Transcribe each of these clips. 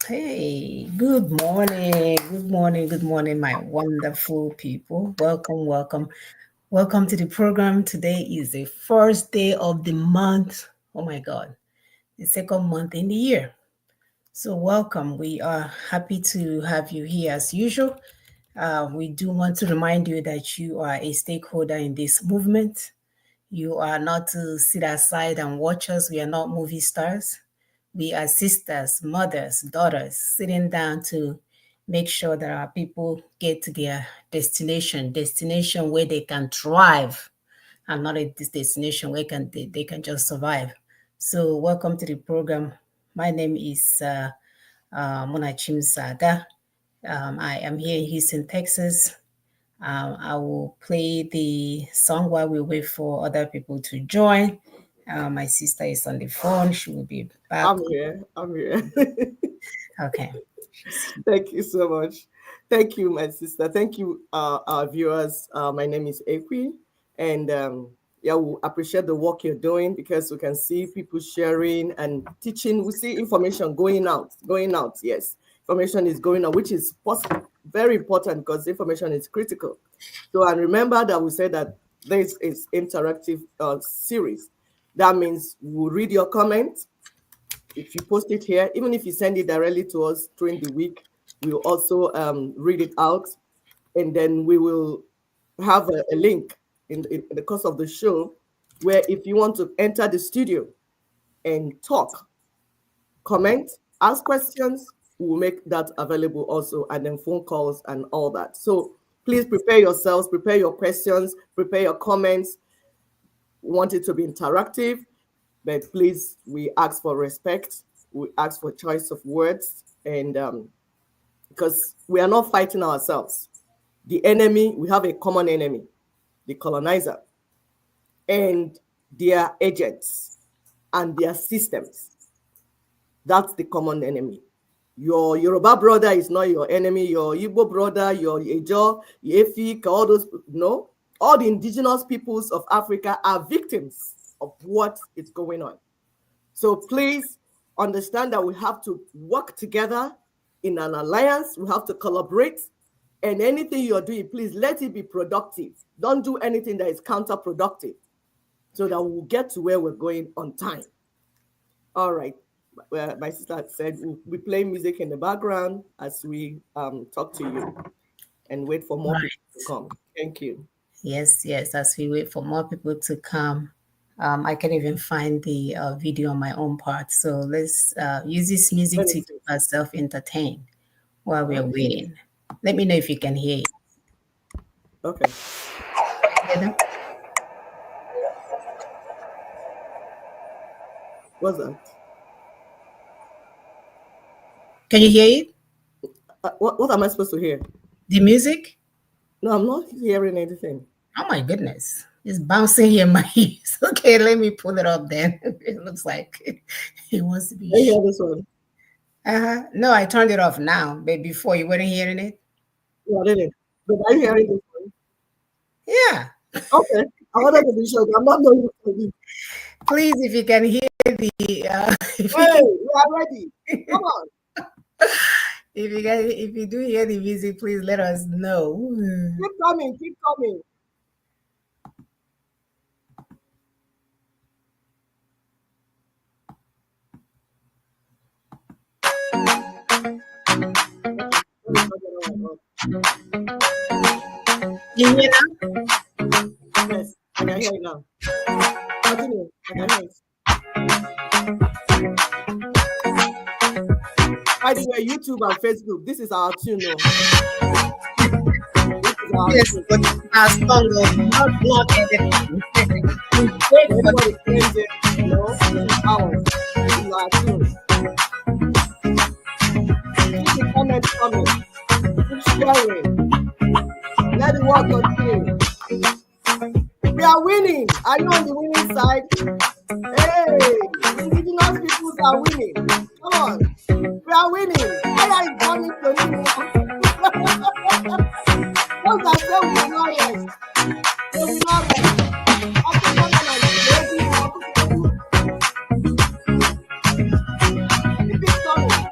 Hey, good morning. Good morning. Good morning, my wonderful people. Welcome, welcome. Welcome to the program. Today is the first day of the month. Oh my God, the second month in the year. So, welcome. We are happy to have you here as usual. We do want to remind you that you are a stakeholder in this movement. You are not to sit aside and watch us. We are not movie stars. We are sisters, mothers, daughters, sitting down to make sure that our people get to their destination where they can thrive, and not a destination where they can just survive. So, welcome to the program. My name is Monachim Zaga. I am here in Houston, Texas. I will play the song while we wait for other people to join. My sister is on the phone. She will be back. I'm here. I'm here. Okay. She's here. Thank you so much. Thank you, my sister. Thank you, our viewers. My name is Ekwi, and yeah, we appreciate the work you're doing because we can see people sharing and teaching. We see information going out, going out. Yes, information is going out, which is very important because information is critical. So, and remember that we said that this is interactive series. That means we'll read your comments. If you post it here, even if you send it directly to us during the week, we'll also read it out, and then we will have a link in the course of the show where if you want to enter the studio and talk, comment, ask questions, we will make that available also, and then phone calls and all that. So please prepare yourselves, prepare your questions, prepare your comments. We want it to be interactive, but please, we ask for respect. We ask for choice of words, and because we are not fighting ourselves. The enemy, we have a common enemy, the colonizer, and their agents and their systems. That's the common enemy. Your Yoruba brother is not your enemy. Your Igbo brother, your Ejo, Efik, all those, no. All the indigenous peoples of Africa are victims of what is going on. So please understand that we have to work together in an alliance. We have to collaborate. And anything you're doing, please let it be productive. Don't do anything that is counterproductive so that we'll get to where we're going on time. All right. My sister said we play music in the background as we talk to you and wait for more Right. people to come. Thank you. Yes, yes. As we wait for more people to come, I can even find the video on my own part. So let's use this music Let me to see. keep ourselves entertained while we're Okay. waiting. Let me know if you can hear it. Okay. Hear them? What's that? Can you hear it? What am I supposed to hear? The music? No, I'm not hearing anything. Oh my goodness. It's bouncing here in my ears. Okay, let me pull it up then. It looks like it wants to be. I hear this one. Uh-huh. No, I turned it off now, but before you weren't hearing it. Yeah, I didn't. But I'm hearing this one. Yeah. Okay. I wanted to be sure. I'm not knowing what to do. Please, if you can hear the if you Hey, can we are ready. Come on. if you do hear the music, please let us know. Keep coming. Keep coming. Let me turn it on. You hear now? Yes, I can hear it now. Continue. I can hear it. By the way, YouTube and Facebook, this is our tune. No? This is our Yes, tune. but our song will not block anything. Wait for Anybody claims it, this is ours. This is our tune. Keep the comments coming. Keep sharing. Let the work continue. We are winning. Are you on the winning side? Hey, indigenous peoples are winning. Come on. We are winning. Fire is coming to me now. Those that say we will not rest. They will not rest. African and lazy people. Keep it coming.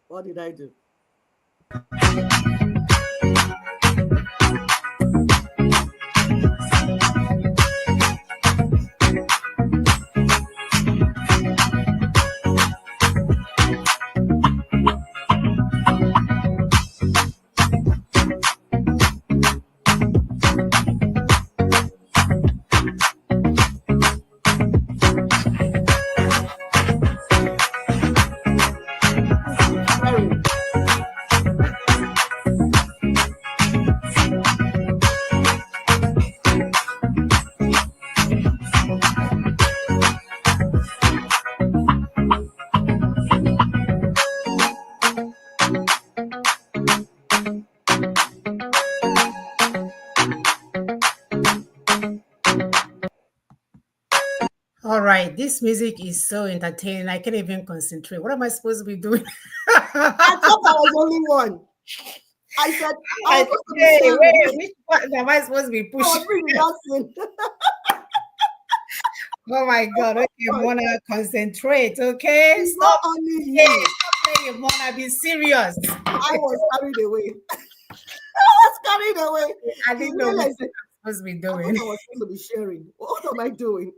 What did I do? Sharing. All right, this music is so entertaining. I can't even concentrate. What am I supposed to be doing? I thought I was only one. I said, I was Like, supposed to be hey, sharing. wait, which button am I supposed to be I was pushing? really dancing. Oh my God. Okay, Mona, concentrate. Okay, It's not stop. only Hey, you. stop playing, Mona. Be serious. I was carried away. I was carried away. I You didn't know what realize I'm supposed to be I thought doing. I was supposed to be sharing. What am I doing?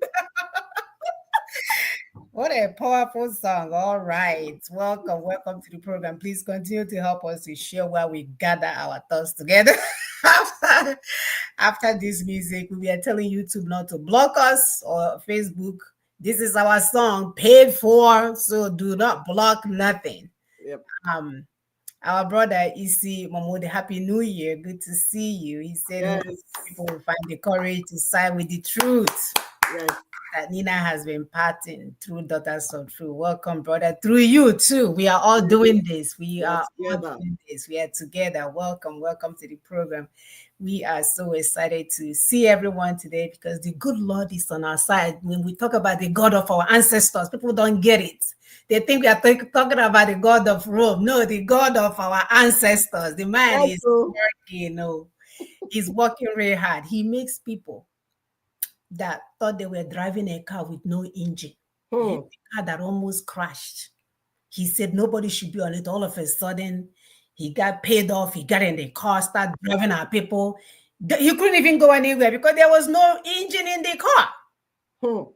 What a powerful song. All right. Welcome to the program. Please continue to help us to share where we gather our thoughts together. after, after this music, we are telling YouTube not to block us or Facebook. This is our song paid for, so do not block nothing. Yep. Um, our brother Isi Momode, Happy New Year. Good to see you. He said Yes. people will find the courage to side with the truth Yes. that Nina has been parting through Daughters of True. Welcome, brother. Through you too. We are all doing this. We are all together. doing this. We are together. Welcome to the program. We are so excited to see everyone today because the good Lord is on our side. When we talk about the God of our ancestors, people don't get it. They think we are talking about the God of Rome. No, the God of our ancestors. The man Yes, is so working, he's working really hard. He makes people that thought they were driving a car with no engine, a car that almost crashed. He said nobody should be on it. All of a sudden, he got paid off. He got in the car, started driving our people. He couldn't even go anywhere because there was no engine in the car.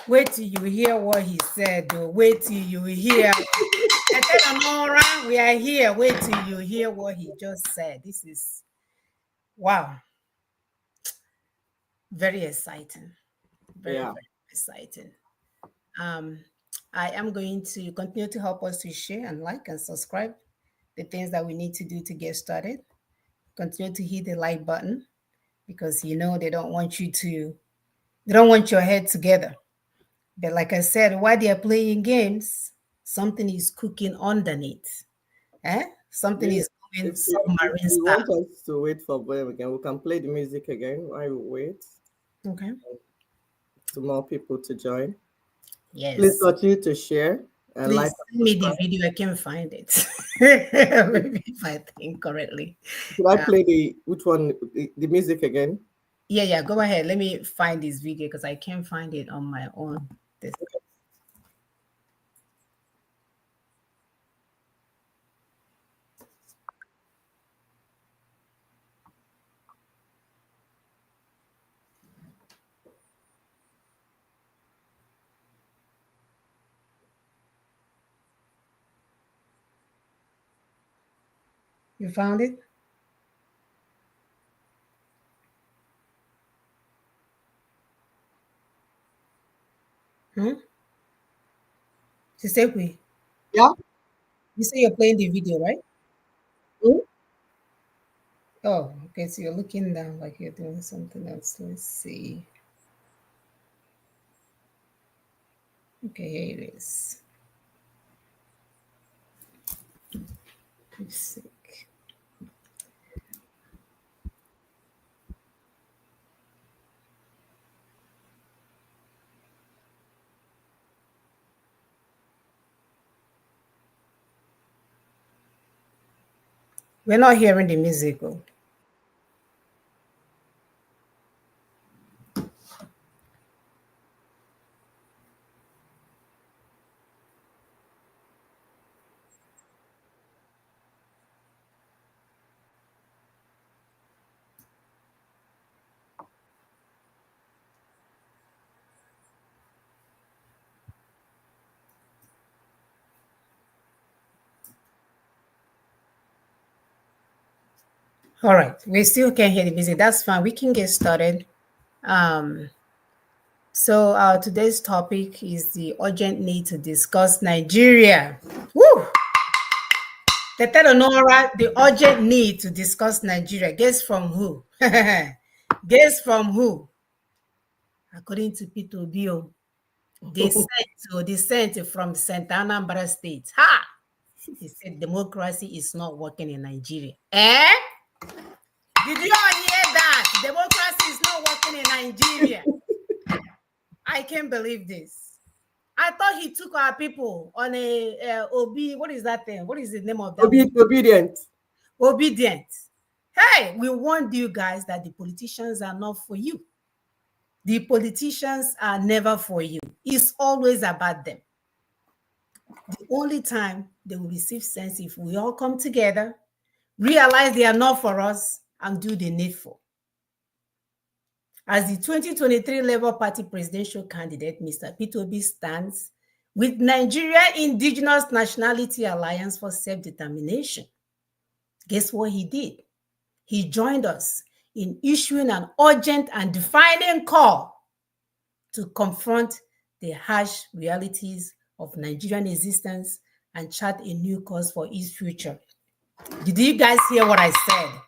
Wait till you hear what he said, though. Wait till you hear. I tell Amora, we are here. Wait till you hear what he just said. This is wow. Very exciting. Very exciting. I am going to continue to help us to share and like and subscribe the things that we need to do to get started. Continue to hit the like button because they don't want your head together. But like I said, while they're playing games, something is cooking underneath. Something is going If submarine you style. want us to wait for them again, we can play the music again while we wait. Okay. To more people to join. Yes. Please continue to share and Please like. send me the video. I can't find it. Maybe if I think correctly. Should I play which one, the music again? Yeah. Go ahead. Let me find this video because I can't find it on my own. You found it? Sisekwe, Yeah. you say you're playing the video, right? Hmm? Oh, okay. So you're looking down like you're doing something else. Let's see. Okay, here it is. Music. We're not hearing the musical. All right, we still can't hear the music. That's fine. We can get started. So today's topic is the urgent need to discuss Nigeria. Woo! Nora, the urgent need to discuss Nigeria. Guess from who? Guess from who? According to Peter Obio, they sent from St. Anambra State. Ha! He said democracy is not working in Nigeria. Eh? Did you all hear that? Democracy is not working in Nigeria. I can't believe this. I thought he took our people on a what is that thing? What is the name of that? Obedient. Obedient. Hey, we warned you guys that the politicians are not for you. The politicians are never for you. It's always about them. The only time they will receive sense if we all come together, realize they are not for us, and do the needful. As the 2023 Labour Party presidential candidate, Mr. Peter Obi stands with Nigeria Indigenous Nationality Alliance for Self-Determination. Guess what he did? He joined us in issuing an urgent and defining call to confront the harsh realities of Nigerian existence and chart a new course for its future. Did you guys hear what I said?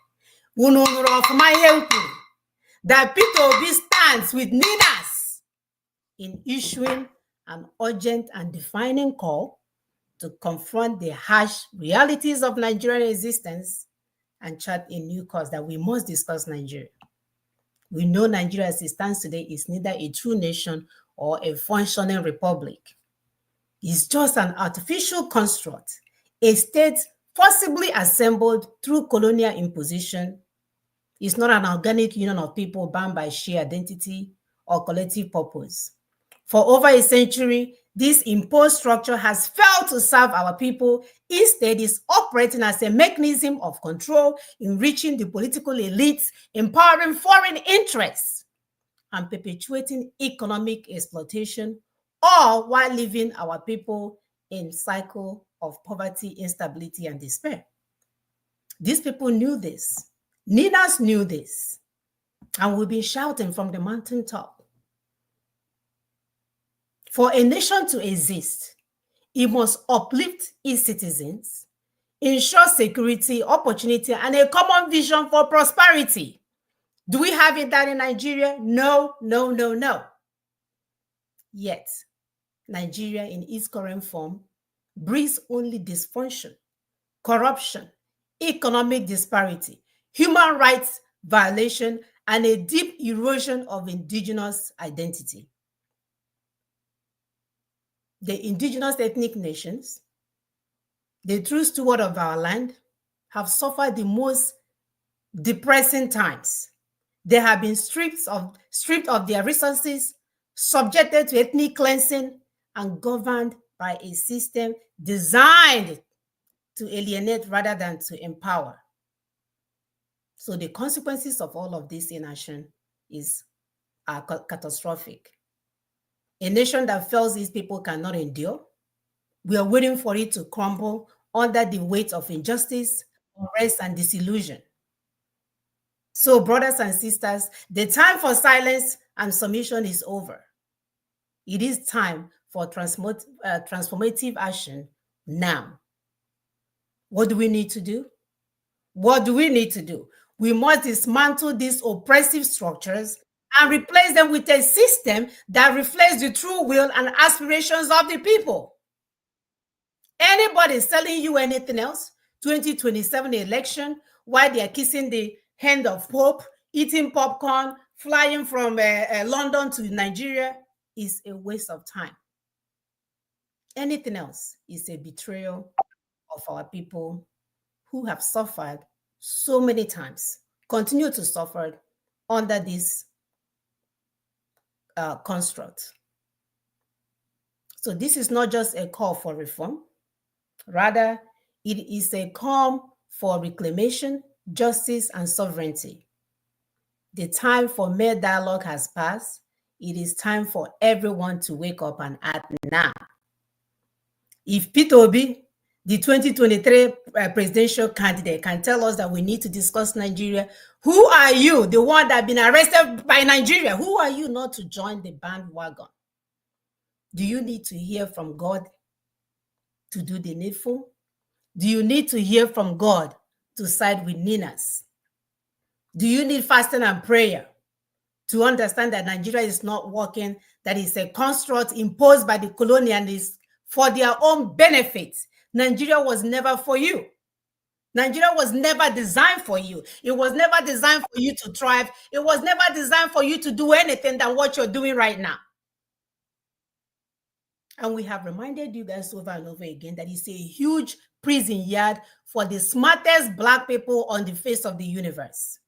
That Peter Obi stands with Ninas in issuing an urgent and defining call to confront the harsh realities of Nigerian existence and chart a new course that we must discuss Nigeria. We know Nigeria as it stands today is neither a true nation or a functioning republic. It's just an artificial construct, a state forcibly assembled through colonial imposition. It's not an organic union of people bound by shared identity or collective purpose. For over a century, this imposed structure has failed to serve our people. Instead, it's operating as a mechanism of control, enriching the political elites, empowering foreign interests, and perpetuating economic exploitation, all while leaving our people in cycle of poverty, instability, and despair. These people knew this. Ninas knew this, and we've been shouting from the mountaintop. For a nation to exist, it must uplift its citizens, ensure security, opportunity, and a common vision for prosperity. Do we have it that in Nigeria? No, no, no, no. Yet, Nigeria in its current form brings only dysfunction, corruption, economic disparity, human rights violation, and a deep erosion of indigenous identity. The indigenous ethnic nations, the true steward of our land, have suffered the most depressing times. They have been stripped of their resources, subjected to ethnic cleansing, and governed by a system designed to alienate rather than to empower. So the consequences of all of this inaction are catastrophic. A nation that fails these people cannot endure. We are waiting for it to crumble under the weight of injustice, unrest, and disillusion. So, brothers and sisters, the time for silence and submission is over. It is time for transformative action now. What do we need to do? What do we need to do? We must dismantle these oppressive structures and replace them with a system that reflects the true will and aspirations of the people. Anybody selling you anything else, 2027 election, while they are kissing the hand of Pope, eating popcorn, flying from London to Nigeria, is a waste of time. Anything else is a betrayal of our people who have suffered so many times, continue to suffer under this construct. So this is not just a call for reform. Rather, it is a call for reclamation, justice, and sovereignty. The time for mere dialogue has passed. It is time for everyone to wake up and act now. If Peter Obi, the 2023 presidential candidate, can tell us that we need to discuss Nigeria. Who are you, the one that been arrested by Nigeria? Who are you not to join the bandwagon? Do you need to hear from God to do the needful? Do you need to hear from God to side with Ninas? Do you need fasting and prayer to understand that Nigeria is not working, that is a construct imposed by the colonialists for their own benefits? Nigeria was never for you. Nigeria was never designed for you. It was never designed for you to thrive. It was never designed for you to do anything than what you're doing right now. And we have reminded you guys over and over again that it's a huge prison yard for the smartest Black people on the face of the universe.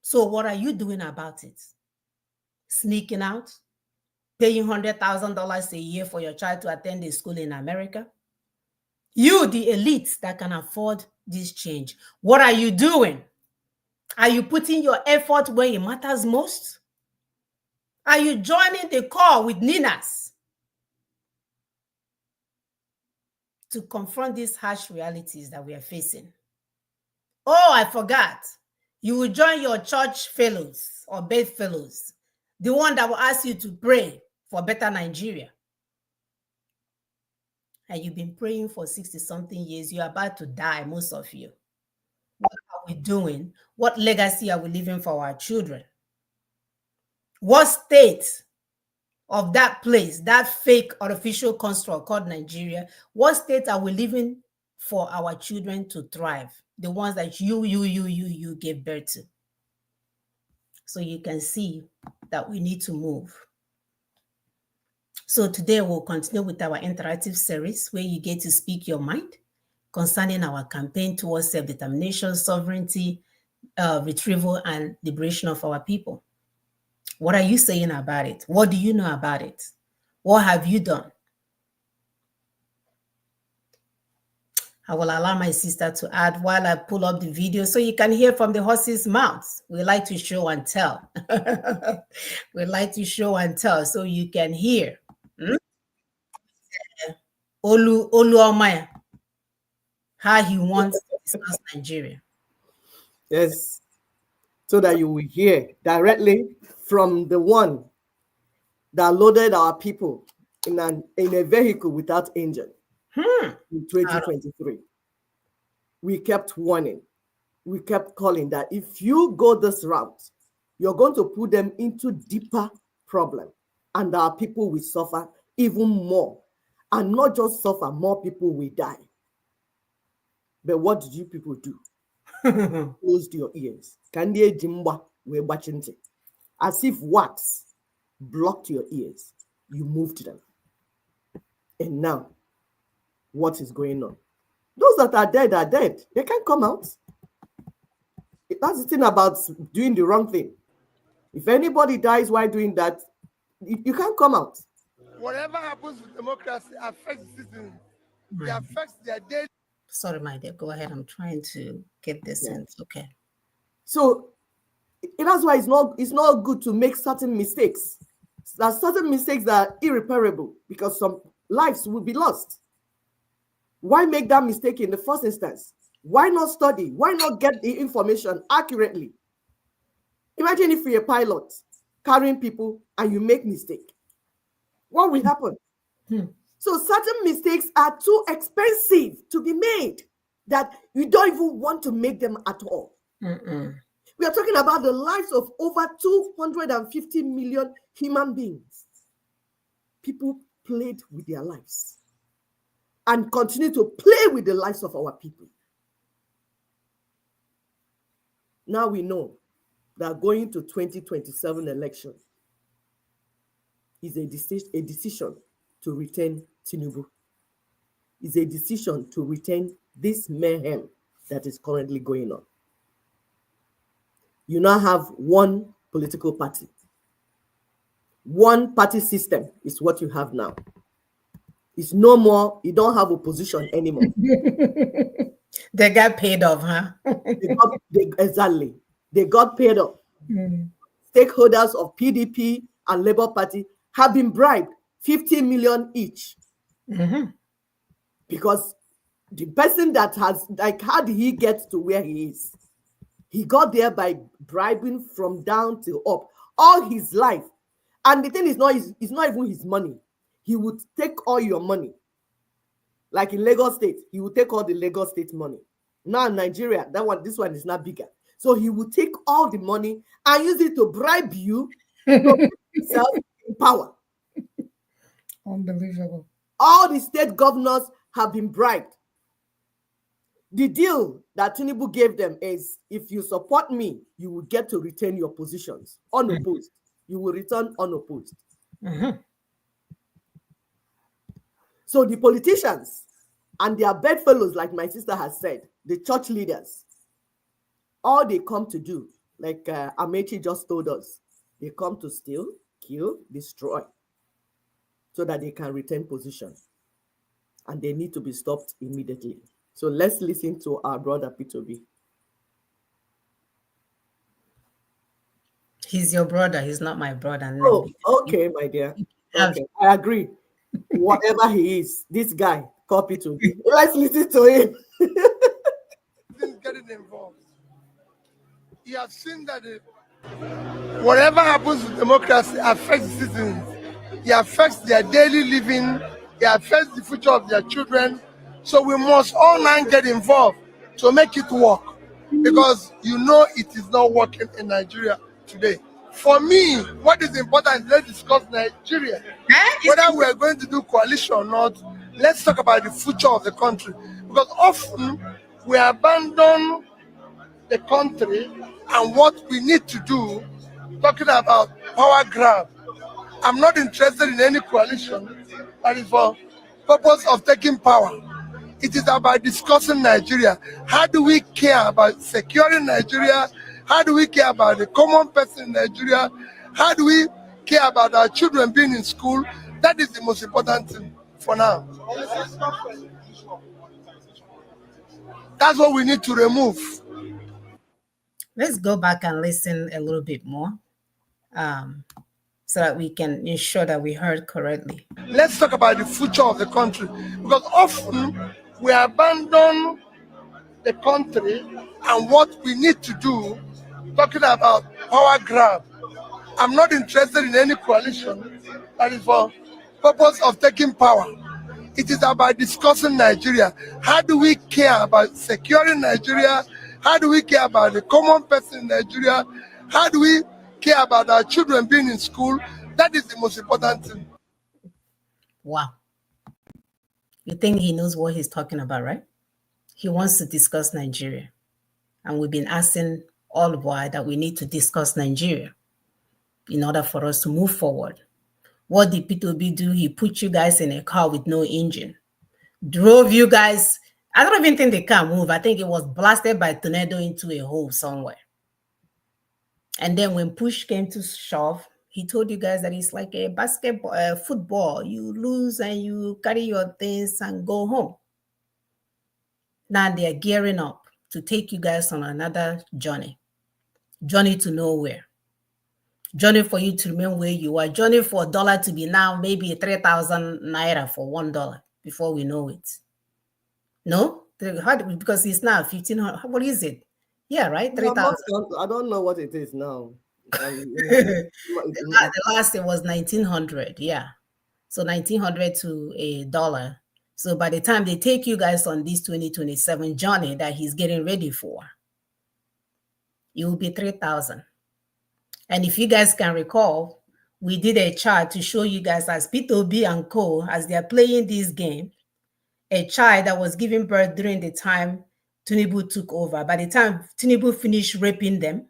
So what are you doing about it? Sneaking out? Paying $100,000 a year for your child to attend a school in America? You, the elites that can afford this change, what are you doing? Are you putting your effort where it matters most? Are you joining the call with Ninas to confront these harsh realities that we are facing? Oh, I forgot. You will join your church fellows or bedfellows, the one that will ask you to pray for better Nigeria. And you've been praying for 60-something years. You're about to die, most of you. What are we doing? What legacy are we leaving for our children? What state of that place, that fake artificial construct called Nigeria, what state are we leaving for our children to thrive? The ones that you gave birth to. So you can see that we need to move. So today we'll continue with our interactive series where you get to speak your mind concerning our campaign towards self-determination, sovereignty, retrieval, and liberation of our people. What are you saying about it? What do you know about it? What have you done? I will allow my sister to add while I pull up the video so you can hear from the horse's mouth. We like to show and tell. We like to show and tell so you can hear. Olu Omaya, how he wants to discuss Nigeria. Yes, so that you will hear directly from the one that loaded our people in a vehicle without engine in 2023. We kept warning, we kept calling that if you go this route, you're going to put them into deeper problem, and our people will suffer even more. And not just suffer, more people will die. But what did you people do? Closed your ears. As if wax blocked your ears. You moved them. And now, what is going on? Those that are dead are dead. They can't come out. That's the thing about doing the wrong thing. If anybody dies while doing that, you can't come out. Whatever happens with democracy affects citizens. It affects their daily. Sorry, my dear. Go ahead. I'm trying to get this in. Okay. So that's why it's not good to make certain mistakes. There are certain mistakes that are irreparable because some lives will be lost. Why make that mistake in the first instance? Why not study? Why not get the information accurately? Imagine if you're a pilot carrying people and you make mistake. What will happen? So certain mistakes are too expensive to be made that you don't even want to make them at all. We are talking about the lives of over 250 million human beings. People played with their lives and continue to play with the lives of our people. Now we know that going to 2027 election is a decision to retain Tinubu. Is a decision to retain this mayhem that is currently going on. You now have one political party. One party system is what you have now. It's no more, you don't have opposition anymore. They got paid off, huh? Exactly. They got paid off. Stakeholders of PDP and Labour Party have been bribed 50 million each. Because The person that has, like, how did he get to where he is? He got there by bribing from down till up all his life. And the thing is not, it's not even his money. He would take all your money. Like in Lagos State, he would take all the Lagos State money. Now in Nigeria, this one is not bigger. So he would take all the money and use it to bribe you to put himself in power. Unbelievable. All the state governors have been bribed. The deal that Tinubu gave them is, if you support me, you will get to retain your positions unopposed. You will return unopposed. So the politicians and their bedfellows, like my sister has said, the church leaders, all they come to do, like Amechi just told us, they come to steal, kill, destroy, so that they can retain position. And they need to be stopped immediately. So let's listen to our brother P2B. He's your brother. He's not my brother. No. Oh, okay, my dear. Okay, I agree. Whatever he is, this guy, call P2B. Let's listen to him. Getting involved. He has seen that whatever happens with democracy affects citizens. It affects their daily living. It affects the future of their children. So we must all now get involved to make it work, because it is not working in Nigeria today. For me, what is important, let's discuss Nigeria. Whether we are going to do coalition or not, let's talk about the future of the country. Because often we abandon the country and what we need to do, talking about power grab. I'm not interested in any coalition that is for purpose of taking power. It is about discussing Nigeria. How do we care about securing Nigeria? How do we care about the common person in Nigeria? How do we care about our children being in school? That is the most important thing for now. That's what we need to remove. Let's go back and listen a little bit more, so that we can ensure that we heard correctly. Let's talk about the future of the country, because often we abandon the country and what we need to do, talking about power grab. I'm not interested in any coalition that is for purpose of taking power. It is about discussing Nigeria. How do we care about securing Nigeria? How do we care about the common person in Nigeria? How do we care about our children being in school? That is the most important thing. Wow. You think he knows what he's talking about, right? He wants to discuss Nigeria. And we've been asking all the while that we need to discuss Nigeria in order for us to move forward. What did P2B do? He put you guys in a car with no engine, drove you guys. I don't even think they can move. I think it was blasted by a tornado into a hole somewhere. And then when push came to shove, he told you guys that it's like a basketball, football. You lose and you carry your things and go home. Now they are gearing up to take you guys on another journey to nowhere. Journey for you to remain where you are. Journey for a dollar to be now maybe 3,000 naira for $1 before we know it. No? Because it's now 1,500. What is it? Yeah, right? 3,000. I don't know what it is now. The last it was 1,900. Yeah. So 1,900 to $1. So by the time they take you guys on this 2027 journey that he's getting ready for, it will be 3,000. And if you guys can recall, we did a chart to show you guys as P2B and Co, as they're playing this game, a child that was giving birth during the time Tinubu took over. By the time Tinubu finished raping them,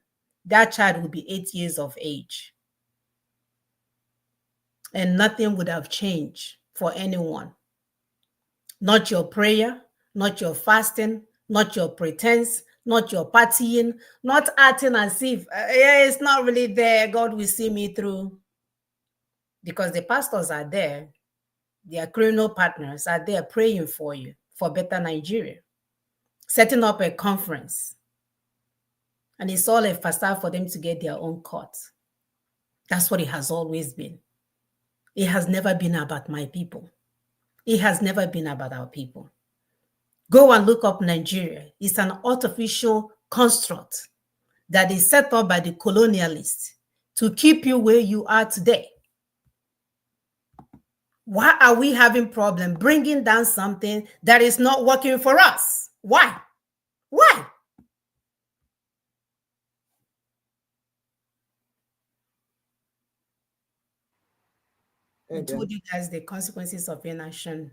that child would be 8 years of age. And nothing would have changed for anyone. Not your prayer, not your fasting, not your pretense, not your partying, not acting as if it's not really there, God will see me through. Because the pastors are there, their criminal partners are there praying for you for better Nigeria, setting up a conference. And it's all a facade for them to get their own court. That's what it has always been. It has never been about my people. It has never been about our people. Go and look up Nigeria. It's an artificial construct that is set up by the colonialists to keep you where you are today. Why are we having problem bringing down something that is not working for us? Why? Why? I told you guys the consequences of inaction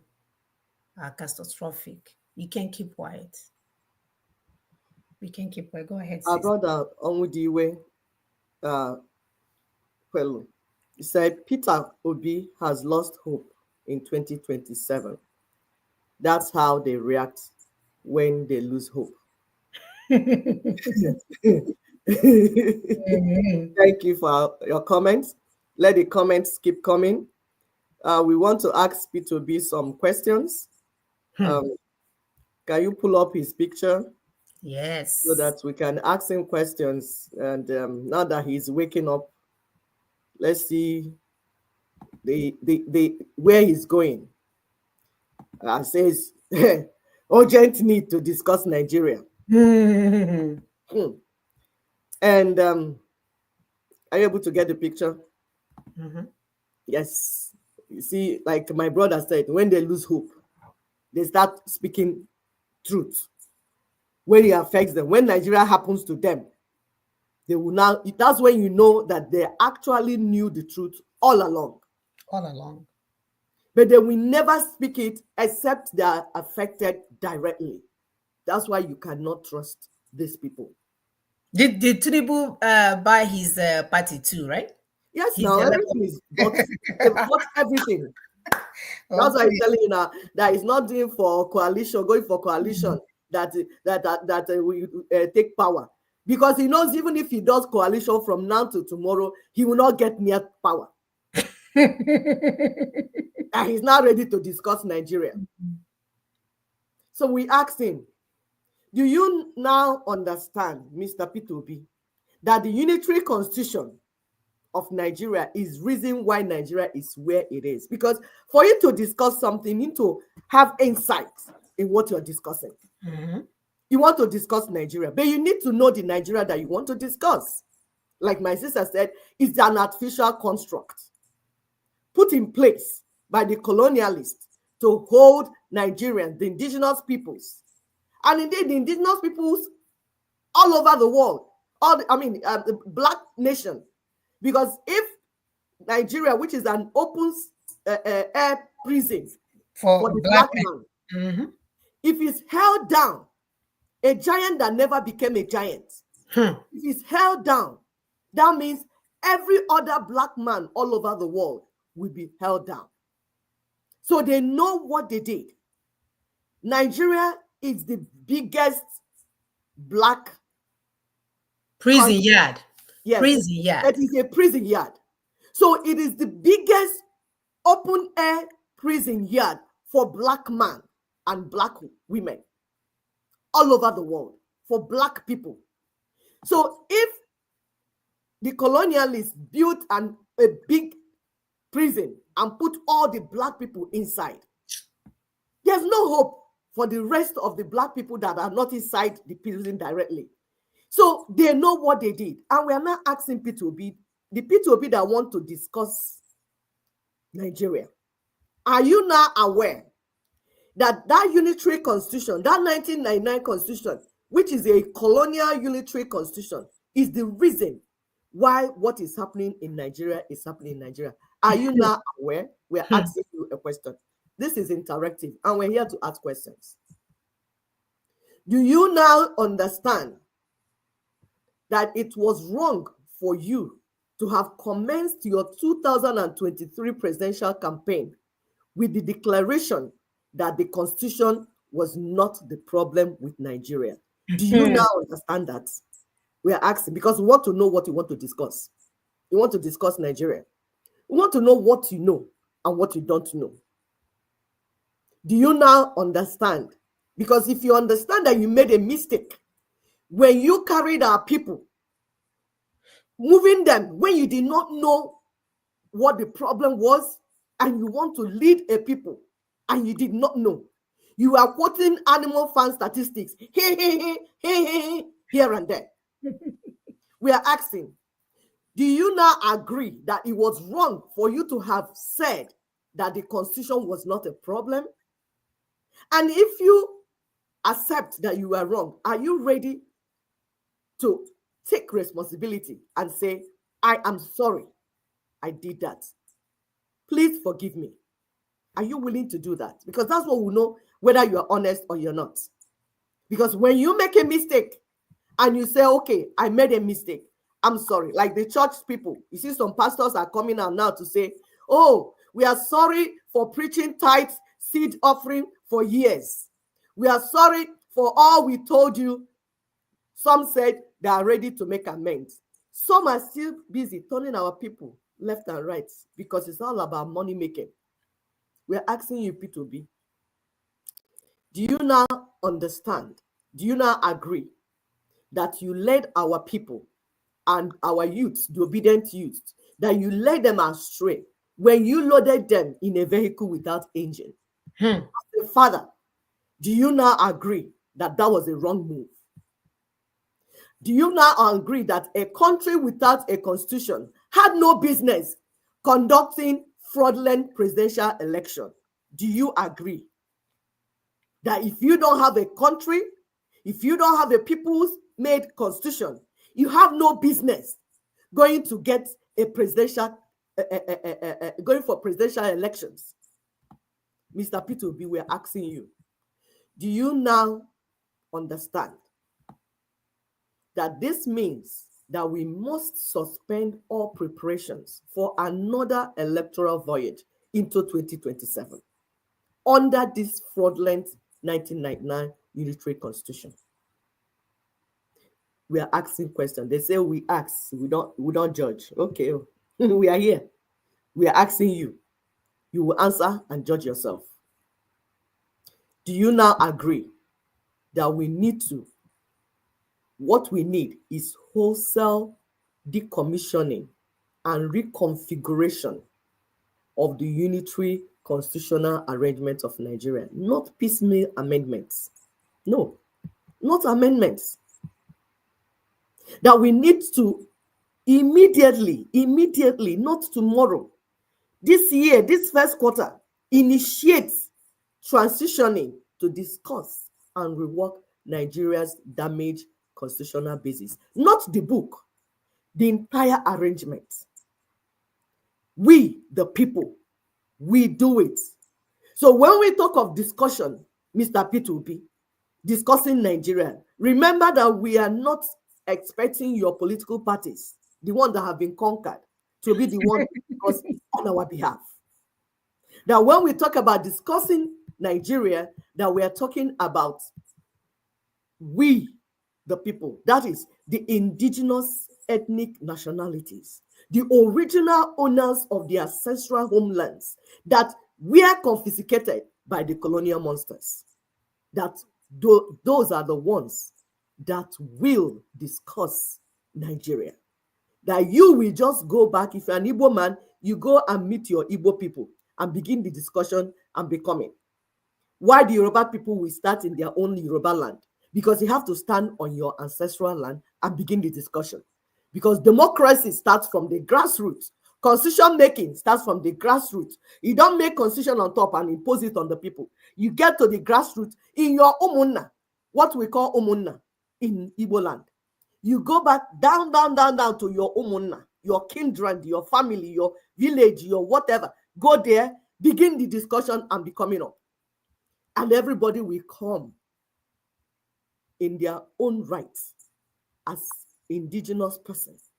are catastrophic. You can't keep quiet. We can't keep quiet. Go ahead. Our brother Onwudiwe Kwelu, he said Peter Obi has lost hope in 2027. That's how they react when they lose hope. Thank you for your comments. Let the comments keep coming. We want to ask P2B some questions. Can you pull up his picture? Yes. So that we can ask him questions. And now that he's waking up, let's see where he's going. Says urgent need to discuss Nigeria. And are you able to get the picture? Yes. You see, like my brother said, when they lose hope, they start speaking truth. When it affects them, when Nigeria happens to them, they will now, that's when you know that they actually knew the truth all along. All along. But they will never speak it except they are affected directly. That's why you cannot trust these people. Did Tinubu buy his party too, right? Yes, now everything is bought. They bought everything. That's why I'm telling you now that he's not doing for coalition, going for coalition that will take power. Because he knows even if he does coalition from now to tomorrow, he will not get near power. And he's not ready to discuss Nigeria. So we asked him, do you now understand, Mr. P2B, that the unitary constitution of Nigeria is reason why Nigeria is where it is? Because for you to discuss something, you need to have insight in what you're discussing. You want to discuss Nigeria, but you need to know the Nigeria that you want to discuss. Like my sister said, it's an artificial construct put in place by the colonialists to hold Nigerians, the indigenous peoples, and indeed the indigenous peoples all over the world, the black nation. Because if Nigeria, which is an open air prison for the black man, if it's held down, a giant that never became a giant, if it's held down, that means every other black man all over the world will be held down. So they know what they did. Nigeria is the biggest black prison yard. Yes, prison yard. It is a prison yard. So it is the biggest open air prison yard for black men and black women all over the world, for black people. So if the colonialists built a big prison and put all the black people inside, there's no hope for the rest of the black people that are not inside the prison directly. So they know what they did. And we are not asking P2B, the P2B that want to discuss Nigeria. Are you now aware that unitary constitution, that 1999 constitution, which is a colonial unitary constitution, is the reason why what is happening in Nigeria is happening in Nigeria? Are you now aware? We're asking you a question. This is interactive, and we're here to ask questions. Do you now understand that it was wrong for you to have commenced your 2023 presidential campaign with the declaration that the constitution was not the problem with Nigeria? Do you now understand that? We are asking because we want to know what you want to discuss. You want to discuss Nigeria. We want to know what you know and what you don't know. Do you now understand? Because if you understand that you made a mistake when you carried our people, moving them when you did not know what the problem was, and you want to lead a people and you did not know, You are quoting Animal Farm statistics here and there. We are asking, do you now agree that it was wrong for you to have said that the Constitution was not a problem? And if you accept that you are wrong, are you ready to take responsibility and say, I am sorry I did that. Please forgive me. Are you willing to do that? Because that's what we know whether you are honest or you're not. Because when you make a mistake and you say, okay, I made a mistake, I'm sorry. Like the church people, you see some pastors are coming out now to say, oh, we are sorry for preaching tithes, seed offering for years. We are sorry for all we told you. Some said they are ready to make amends. Some are still busy turning our people left and right because it's all about money making. We're asking you, P2B, do you now understand? Do you now agree that you led our people and our youths, the obedient youths, that you led them astray when you loaded them in a vehicle without engine? As a father, do you now agree that that was a wrong move? Do you now agree that a country without a constitution had no business conducting fraudulent presidential election? Do you agree that if you don't have a country, if you don't have a people's made constitution, you have no business going to get a presidential, going for presidential elections? Mr. P2B, we're asking you, do you now understand that this means that we must suspend all preparations for another electoral voyage into 2027 under this fraudulent 1999 unitary constitution? We are asking questions. They say we ask, we don't judge. Okay, we are here. We are asking you. You will answer and judge yourself. Do you now agree that we need to? What we need is wholesale decommissioning and reconfiguration of the unitary constitutional arrangement of Nigeria, not piecemeal amendments. No, not amendments. That we need to immediately, not tomorrow, this year, this first quarter, initiate transitioning to discuss and rework Nigeria's damaged constitutional basis. Not the book, the entire arrangement. We, the people, we do it. So when we talk of discussion, Mr. P2B, discussing Nigeria, remember that we are not expecting your political parties, the ones that have been conquered, to be the one discuss on our behalf. That when we talk about discussing Nigeria, that we are talking about we, the people, that is the indigenous ethnic nationalities, the original owners of the ancestral homelands that were confiscated by the colonial monsters. That those are the ones that will discuss Nigeria. That you will just go back, if you're an Igbo man, you go and meet your Igbo people and begin the discussion and be coming. Why the Yoruba people will start in their own Yoruba land? Because you have to stand on your ancestral land and begin the discussion. Because democracy starts from the grassroots. Constitution making starts from the grassroots. You don't make constitution on top and impose it on the people. You get to the grassroots in your umunna, what we call umunna in Igbo land. You go back down to your umunna, your kindred, your family, your village, your whatever. Go there, begin the discussion and be coming up. And everybody will come in their own rights as indigenous persons.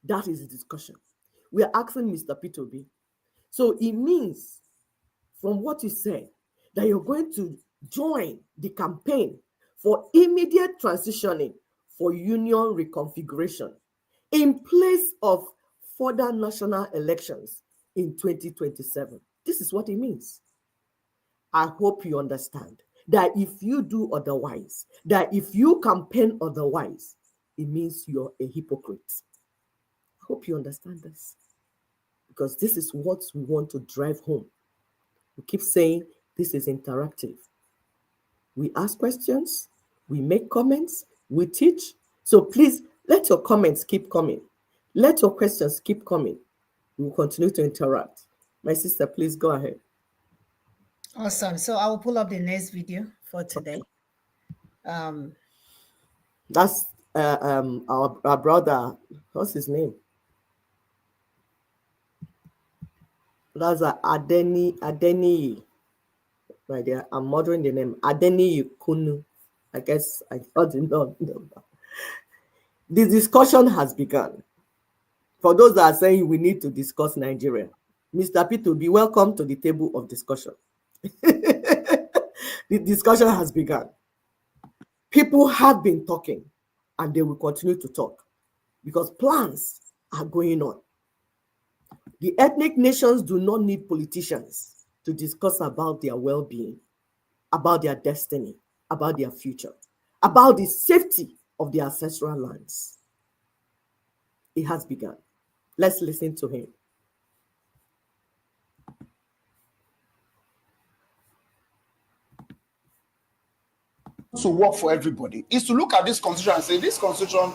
That is the discussion. We are asking Mr. P2B. So it means, from what you said, that you're going to join the campaign for immediate transitioning for union reconfiguration in place of further national elections in 2027. This is what it means. I hope you understand that if you do otherwise, that if you campaign otherwise, it means you're a hypocrite. I hope you understand this, because this is what we want to drive home. We keep saying this is interactive. We ask questions, we make comments, we teach. So please let your comments keep coming. Let your questions keep coming. We will continue to interact. My sister, please go ahead. Awesome. So I will pull up the next video for today. That's our brother. What's his name? That's Adeni. Right there. I'm murdering the name. Adeni Kunu. I guess I thought the number. The discussion has begun. For those that are saying we need to discuss Nigeria, Mr. P2B, welcome to the table of discussion. The discussion has begun. People have been talking and they will continue to talk because plans are going on. The ethnic nations do not need politicians to discuss about their well-being, about their destiny, about their future, about the safety of their ancestral lands. It has begun. Let's listen to him. To work for everybody is to look at this constitution and say, this constitution,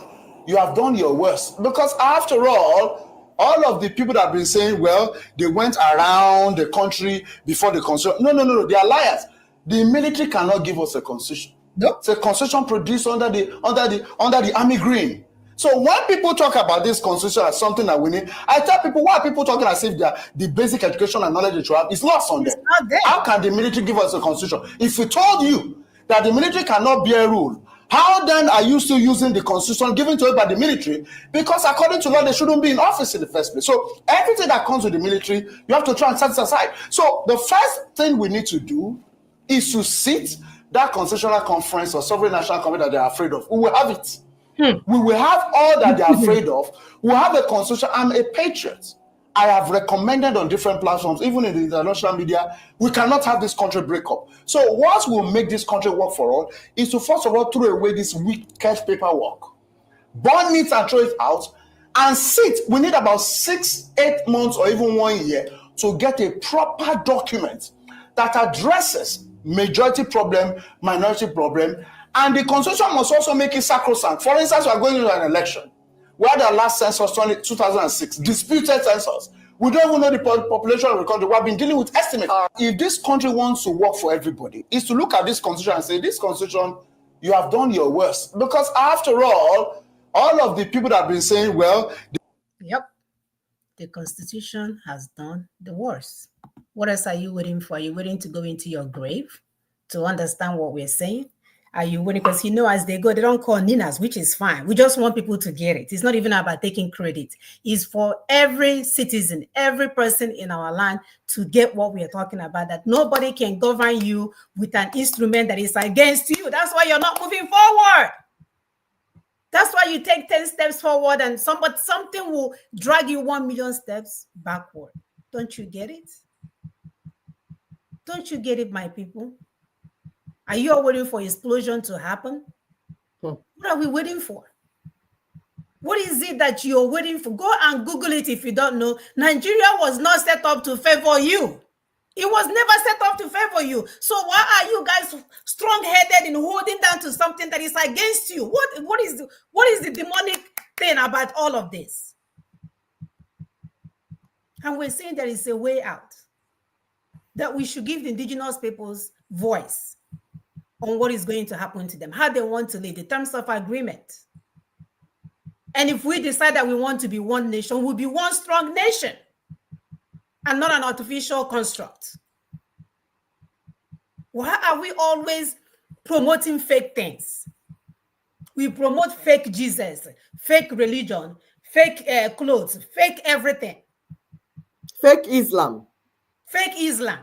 you have done your worst. Because after all of the people that have been saying, well, they went around the country before the constitution. No, they are liars. The military cannot give us a constitution. Nope. It's a constitution produced under the army green. So when people talk about this constitution as something that we need, I tell people, why are people talking as if the basic education and knowledge that you have is lost on them? It's not there. How can the military give us a constitution? If we told you that the military cannot bear rule, how then are you still using the constitution given to it by the military? Because according to law, they shouldn't be in office in the first place. So everything that comes with the military, you have to try and set it aside. So the first thing we need to do is to sit that constitutional conference or sovereign national conference that they are afraid of. We will have it. We will have all that they are afraid of. We have a constitution. I'm a patriot. I have recommended on different platforms, even in the international media, we cannot have this country break up. So what will make this country work for all is to first of all throw away this wicked paperwork, burn it and throw it out, and sit. We need about 6-8 months or even 1 year to get a proper document that addresses majority problem, minority problem, and the constitution must also make it sacrosanct. For instance, we are going into an election. We had our last census 2006, disputed census. We don't even know the population of the country. We have been dealing with estimates. If this country wants to work for everybody, is to look at this constitution and say, this constitution, you have done your worst. Because after all of the people that have been saying, well... Yep. The Constitution has done the worst. What else are you waiting for? Are you waiting to go into your grave to understand what we're saying? Are you waiting? Because as they go, they don't call Ninas, which is fine. We just want people to get it. It's not even about taking credit. It's for every citizen, every person in our land to get what we are talking about, that nobody can govern you with an instrument that is against you. That's why you're not moving forward. That's why you take 10 steps forward and something will drag you 1 million steps backward. Don't you get it? Don't you get it, my people? Are you all waiting for explosion to happen? What are we waiting for? What is it that you're waiting for? Go and Google it if you don't know. Nigeria was not set up to favor you. It was never set up to favor you. So why are you guys strong-headed in holding down to something that is against you? What is the demonic thing about all of this? And we're saying there is a way out, that we should give the indigenous peoples voice on what is going to happen to them, how they want to live, the terms of agreement. And if we decide that we want to be one nation, we'll be one strong nation and not an artificial construct. Why are we always promoting fake things? We promote fake Jesus, fake religion, fake clothes, fake everything. Fake Islam. Fake Islam.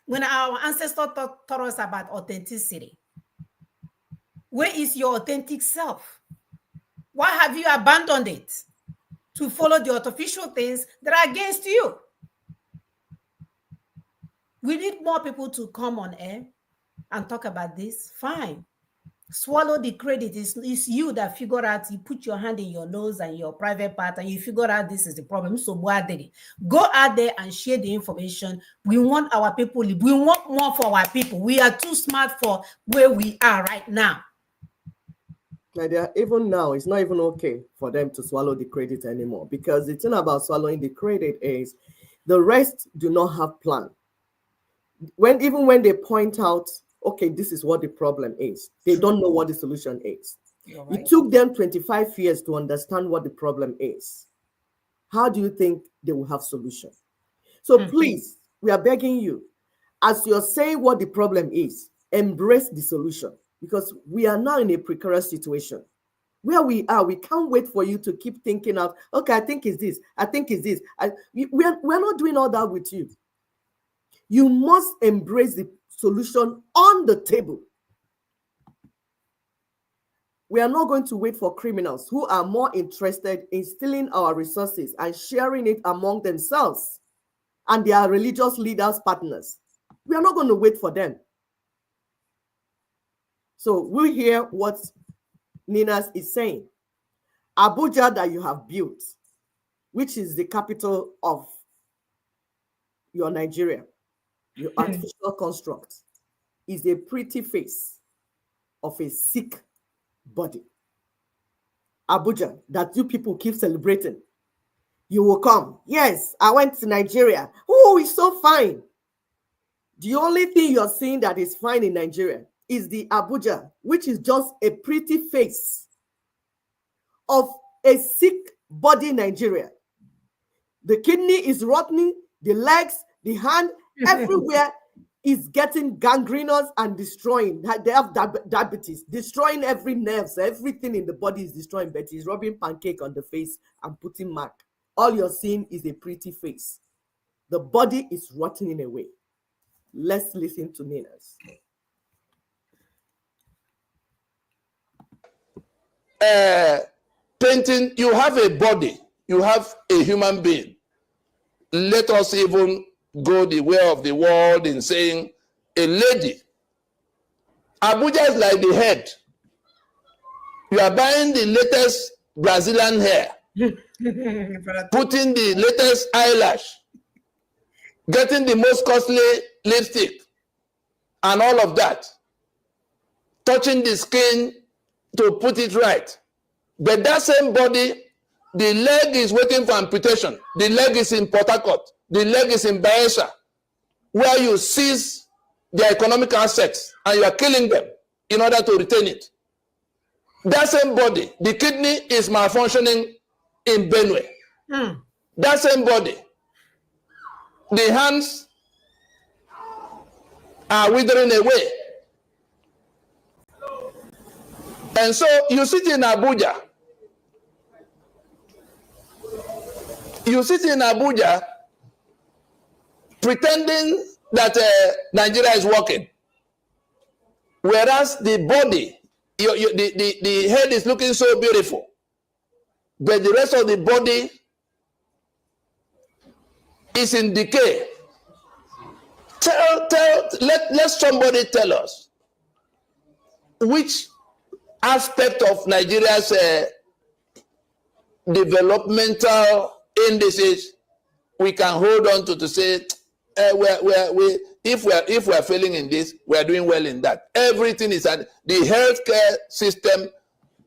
When our ancestors taught us about authenticity. Where is your authentic self? Why have you abandoned it to follow the artificial things that are against you? We need more people to come on air and talk about this. Fine. Swallow the credit. It's you that figure out, you put your hand in your nose and your private part and you figure out this is the problem. So go out there and share the information. We want our people, we want more for our people. We are too smart for where we are right now. Even now, it's not even okay for them to swallow the credit anymore, because the thing about swallowing the credit is the rest do not have plan. Even when they point out, okay, this is what the problem is, they don't know what the solution is. Right. It took them 25 years to understand what the problem is. How do you think they will have solution? So please, we are begging you, as you're saying what the problem is, embrace the solution, because we are now in a precarious situation. Where we are, we can't wait for you to keep thinking out, okay, I think it's this, I think it's this. We're not doing all that with you. You must embrace the solution on the table. We are not going to wait for criminals who are more interested in stealing our resources and sharing it among themselves and their religious leaders' partners. We are not going to wait for them. So we hear what Ninas is saying. Abuja that you have built, which is the capital of your Nigeria, your artificial construct, is a pretty face of a sick body. Abuja that you people keep celebrating. You will come. Yes, I went to Nigeria. Oh, it's so fine. The only thing you're seeing that is fine in Nigeria is the Abuja, which is just a pretty face of a sick body Nigeria. The kidney is rotting, the legs, the hand, everywhere is getting gangrenous and destroying. They have diabetes, destroying every nerve. So everything in the body is destroying, but he's rubbing pancake on the face and putting mark. All you're seeing is a pretty face. The body is rotting away. Let's listen to Ninas. Painting, you have a body, you have a human being. Let us even go the way of the world in saying a lady. Abuja is like the head. You are buying the latest Brazilian hair, putting the latest eyelash, getting the most costly lipstick, and all of that, touching the skin to put it right. But that same body, the leg is waiting for amputation. The leg is in Port Harcourt. The leg is in Bayelsa, where you seize their economic assets and you are killing them in order to retain it. That same body, the kidney is malfunctioning in Benue. That same body, the hands are withering away. And so you sit in Abuja. You sit in Abuja pretending that Nigeria is working. Whereas the body, the head is looking so beautiful, but the rest of the body is in decay. Let somebody tell us which aspect of Nigeria's developmental indices we can hold on to say if we are failing in this, we are doing well in that. Everything is at the healthcare system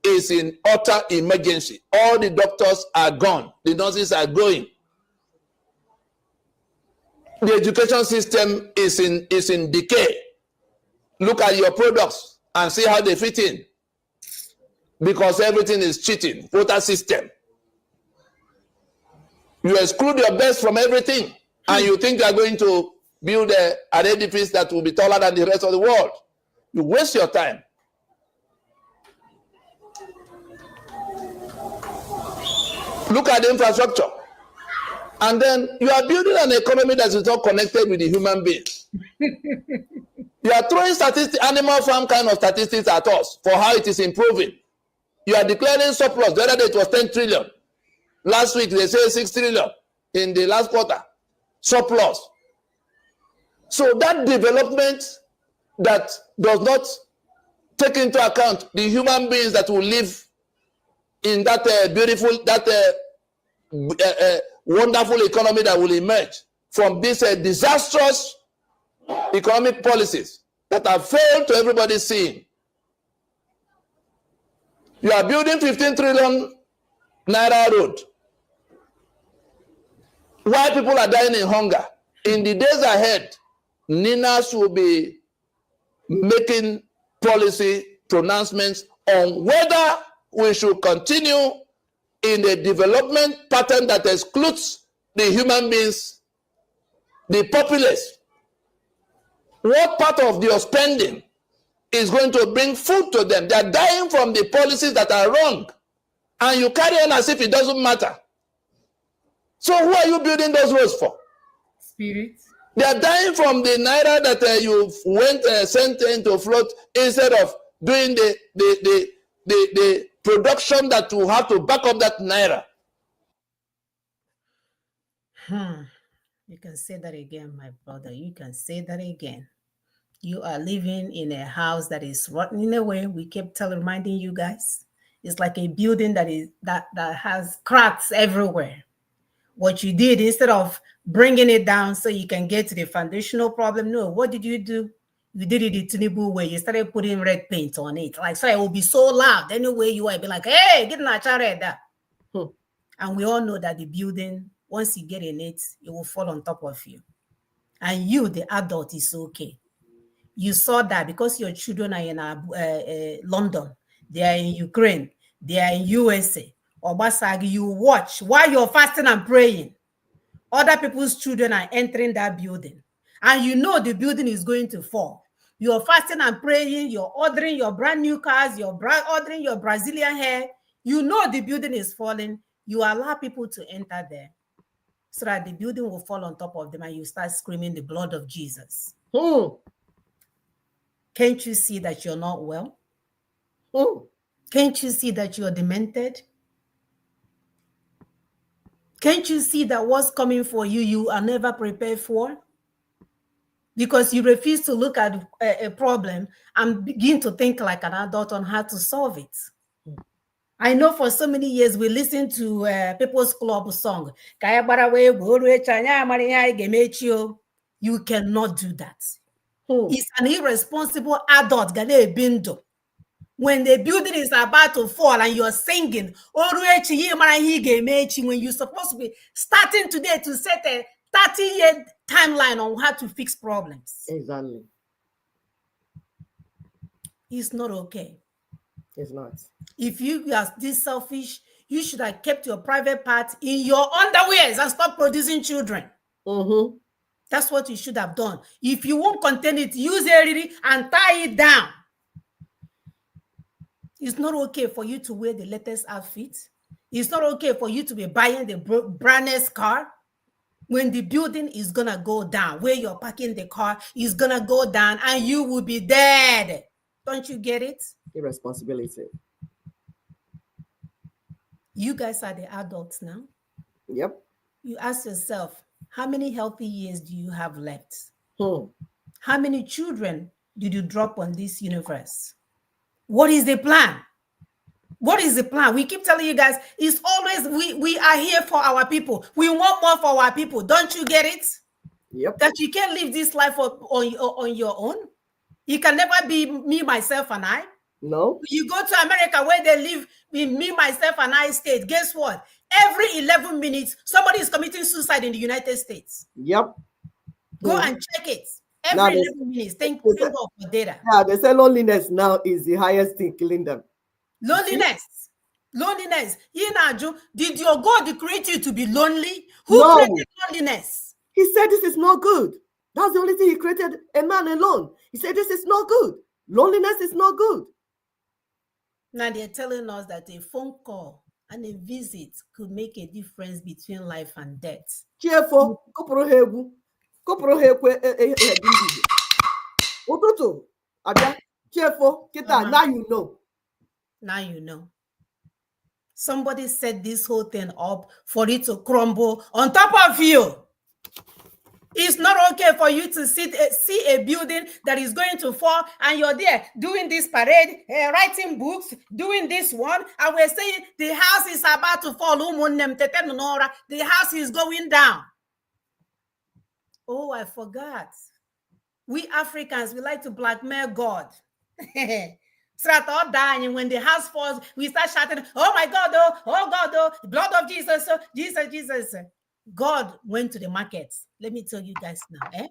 is in utter emergency. All the doctors are gone. The nurses are going. The education system is in decay. Look at your products and see how they fit in. Because everything is cheating. Quota system. You exclude your best from everything, and you think you are going to build an edifice that will be taller than the rest of the world. You waste your time. Look at the infrastructure. And then you are building an economy that is not connected with the human being. You are throwing animal farm kind of statistics at us for how it is improving. You are declaring surplus. The other day it was 10 trillion. Last week they say 6 trillion in the last quarter. Surplus. So that development that does not take into account the human beings that will live in that beautiful, wonderful economy that will emerge from these disastrous economic policies that have failed to everybody seeing. You are building 15 trillion naira road. Why people are dying in hunger? In the days ahead, Ninas will be making policy pronouncements on whether we should continue in a development pattern that excludes the human beings, the populace. What part of your spending is going to bring food to them? They are dying from the policies that are wrong, and you carry on as if it doesn't matter. So who are you building those roads for? Spirit. They are dying from the naira that you went sent into float instead of doing the production that will have to back up that naira. You can say that again, my brother. You can say that again. You are living in a house that is rotting away. We kept reminding you guys. It's like a building that has cracks everywhere. What you did, instead of bringing it down so you can get to the foundational problem, no, what did you do? You did it the Tinubu way. You started putting red paint on it. Like, so it will be so loud. Anyway, you will be like, hey, get in a red there. And we all know that the building, once you get in it, it will fall on top of you. And you, the adult, is okay. You saw that because your children are in London, they are in Ukraine, they are in USA. Obasagi, you watch while you're fasting and praying. Other people's children are entering that building, and you know the building is going to fall. You're fasting and praying, you're ordering your brand new cars, you're ordering your Brazilian hair. You know the building is falling. You allow people to enter there so that the building will fall on top of them, and you start screaming the blood of Jesus. Can't you see that you're not well? Can't you see that you're demented? Can't you see that what's coming for you, you are never prepared for? Because you refuse to look at a problem and begin to think like an adult on how to solve it. I know for so many years we listened to People's Club song. You cannot do that. It's an irresponsible adult. When the building is about to fall and you're singing, when you're supposed to be starting today to set a 30-year timeline on how to fix problems. Exactly. It's not okay. It's not. If you are this selfish, you should have kept your private part in your underwears and stop producing children. That's what you should have done. If you won't contain it, use it and tie it down. It's not okay for you to wear the latest outfit. It's not okay for you to be buying the brandest car. When the building is going to go down, where you're parking the car is going to go down and you will be dead. Don't you get it? Irresponsibility. You guys are the adults now. Yep. You ask yourself, how many healthy years do you have left? How many children did you drop on this universe? What is the plan? What is the plan? We keep telling you guys, it's always we are here for our people. We want more for our people. Don't you get it? Yep. That you can't live this life on your own. You can never be me, myself, and I. No. You go to America where they live in me, myself, and I state. Guess what? Every 11 minutes, somebody is committing suicide in the United States. Yep. Go and check it. Every 11 minutes. Thank you for data. Yeah, they say loneliness now is the highest thing killing them. Loneliness. Did your God create you to be lonely? Who No. created loneliness? He said this is not good. That's the only thing he created, a man alone. He said this is not good. Loneliness is not good. Now they're telling us that a phone call and a visit could make a difference between life and death. Cheerful. Cheerful. Now you know. Now you know. Somebody set this whole thing up for it to crumble on top of you. It's not okay for you to see a building that is going to fall, and you're there doing this parade, writing books, doing this one, and we're saying the house is about to fall. The house is going down. Oh, I forgot. We Africans, we like to blackmail God. So that all dying, when the house falls, we start shouting, oh my God, oh God, the blood of Jesus, oh, Jesus. God went to the market. Let me tell you guys now,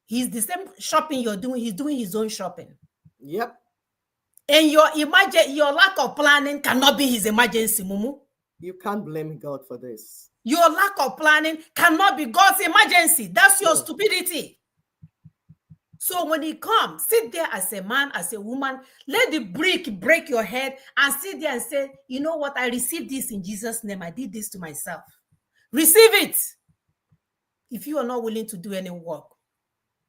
he's the same shopping you're doing. He's doing his own shopping. Yep. And your lack of planning cannot be his emergency, Mumu. You can't blame God for this. Your lack of planning cannot be God's emergency. That's your stupidity. So when he comes, sit there as a man, as a woman, let the brick break your head and sit there and say, you know what? I received this in Jesus' name. I did this to myself. Receive it. If you are not willing to do any work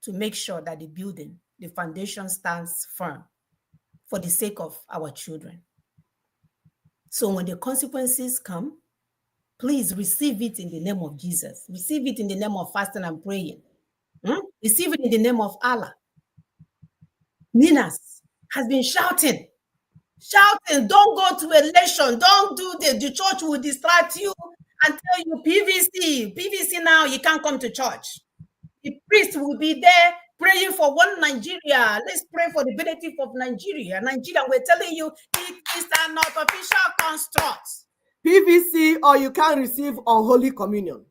to make sure that the building, the foundation stands firm for the sake of our children. So when the consequences come, please receive it in the name of Jesus. Receive it in the name of fasting and praying. Receive it in the name of Allah. Ninas has been shouting, don't go to election, don't do this. The church will distract you and tell you PVC now, you can't come to church. The priest will be there praying for one Nigeria. Let's pray for the benefit of Nigeria. We're telling you, it is an artificial construct. PVC, or you can't receive unholy communion.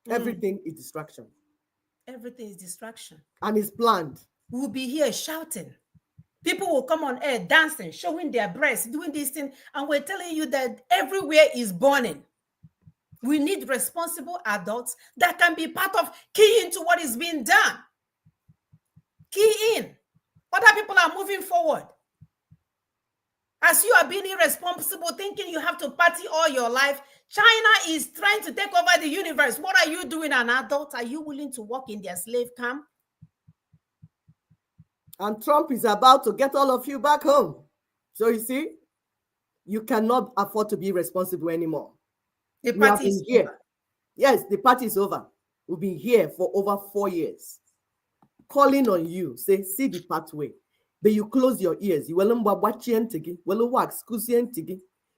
Everything is distraction. Everything is distraction. And it's planned. We'll be here shouting. People will come on air dancing, showing their breasts, doing this thing. And we're telling you that everywhere is burning. We need responsible adults that can be part of key into what is being done. Key in. Other people are moving forward. As you are being irresponsible, thinking you have to party all your life, China is trying to take over the universe. What are you doing, an adult? Are you willing to walk in their slave camp? And Trump is about to get all of you back home. So you see, you cannot afford to be responsible anymore. The party is here. Over. Yes, the party is over. We've been here for over 4 years. Calling on you, say, see the pathway. But you close your ears. You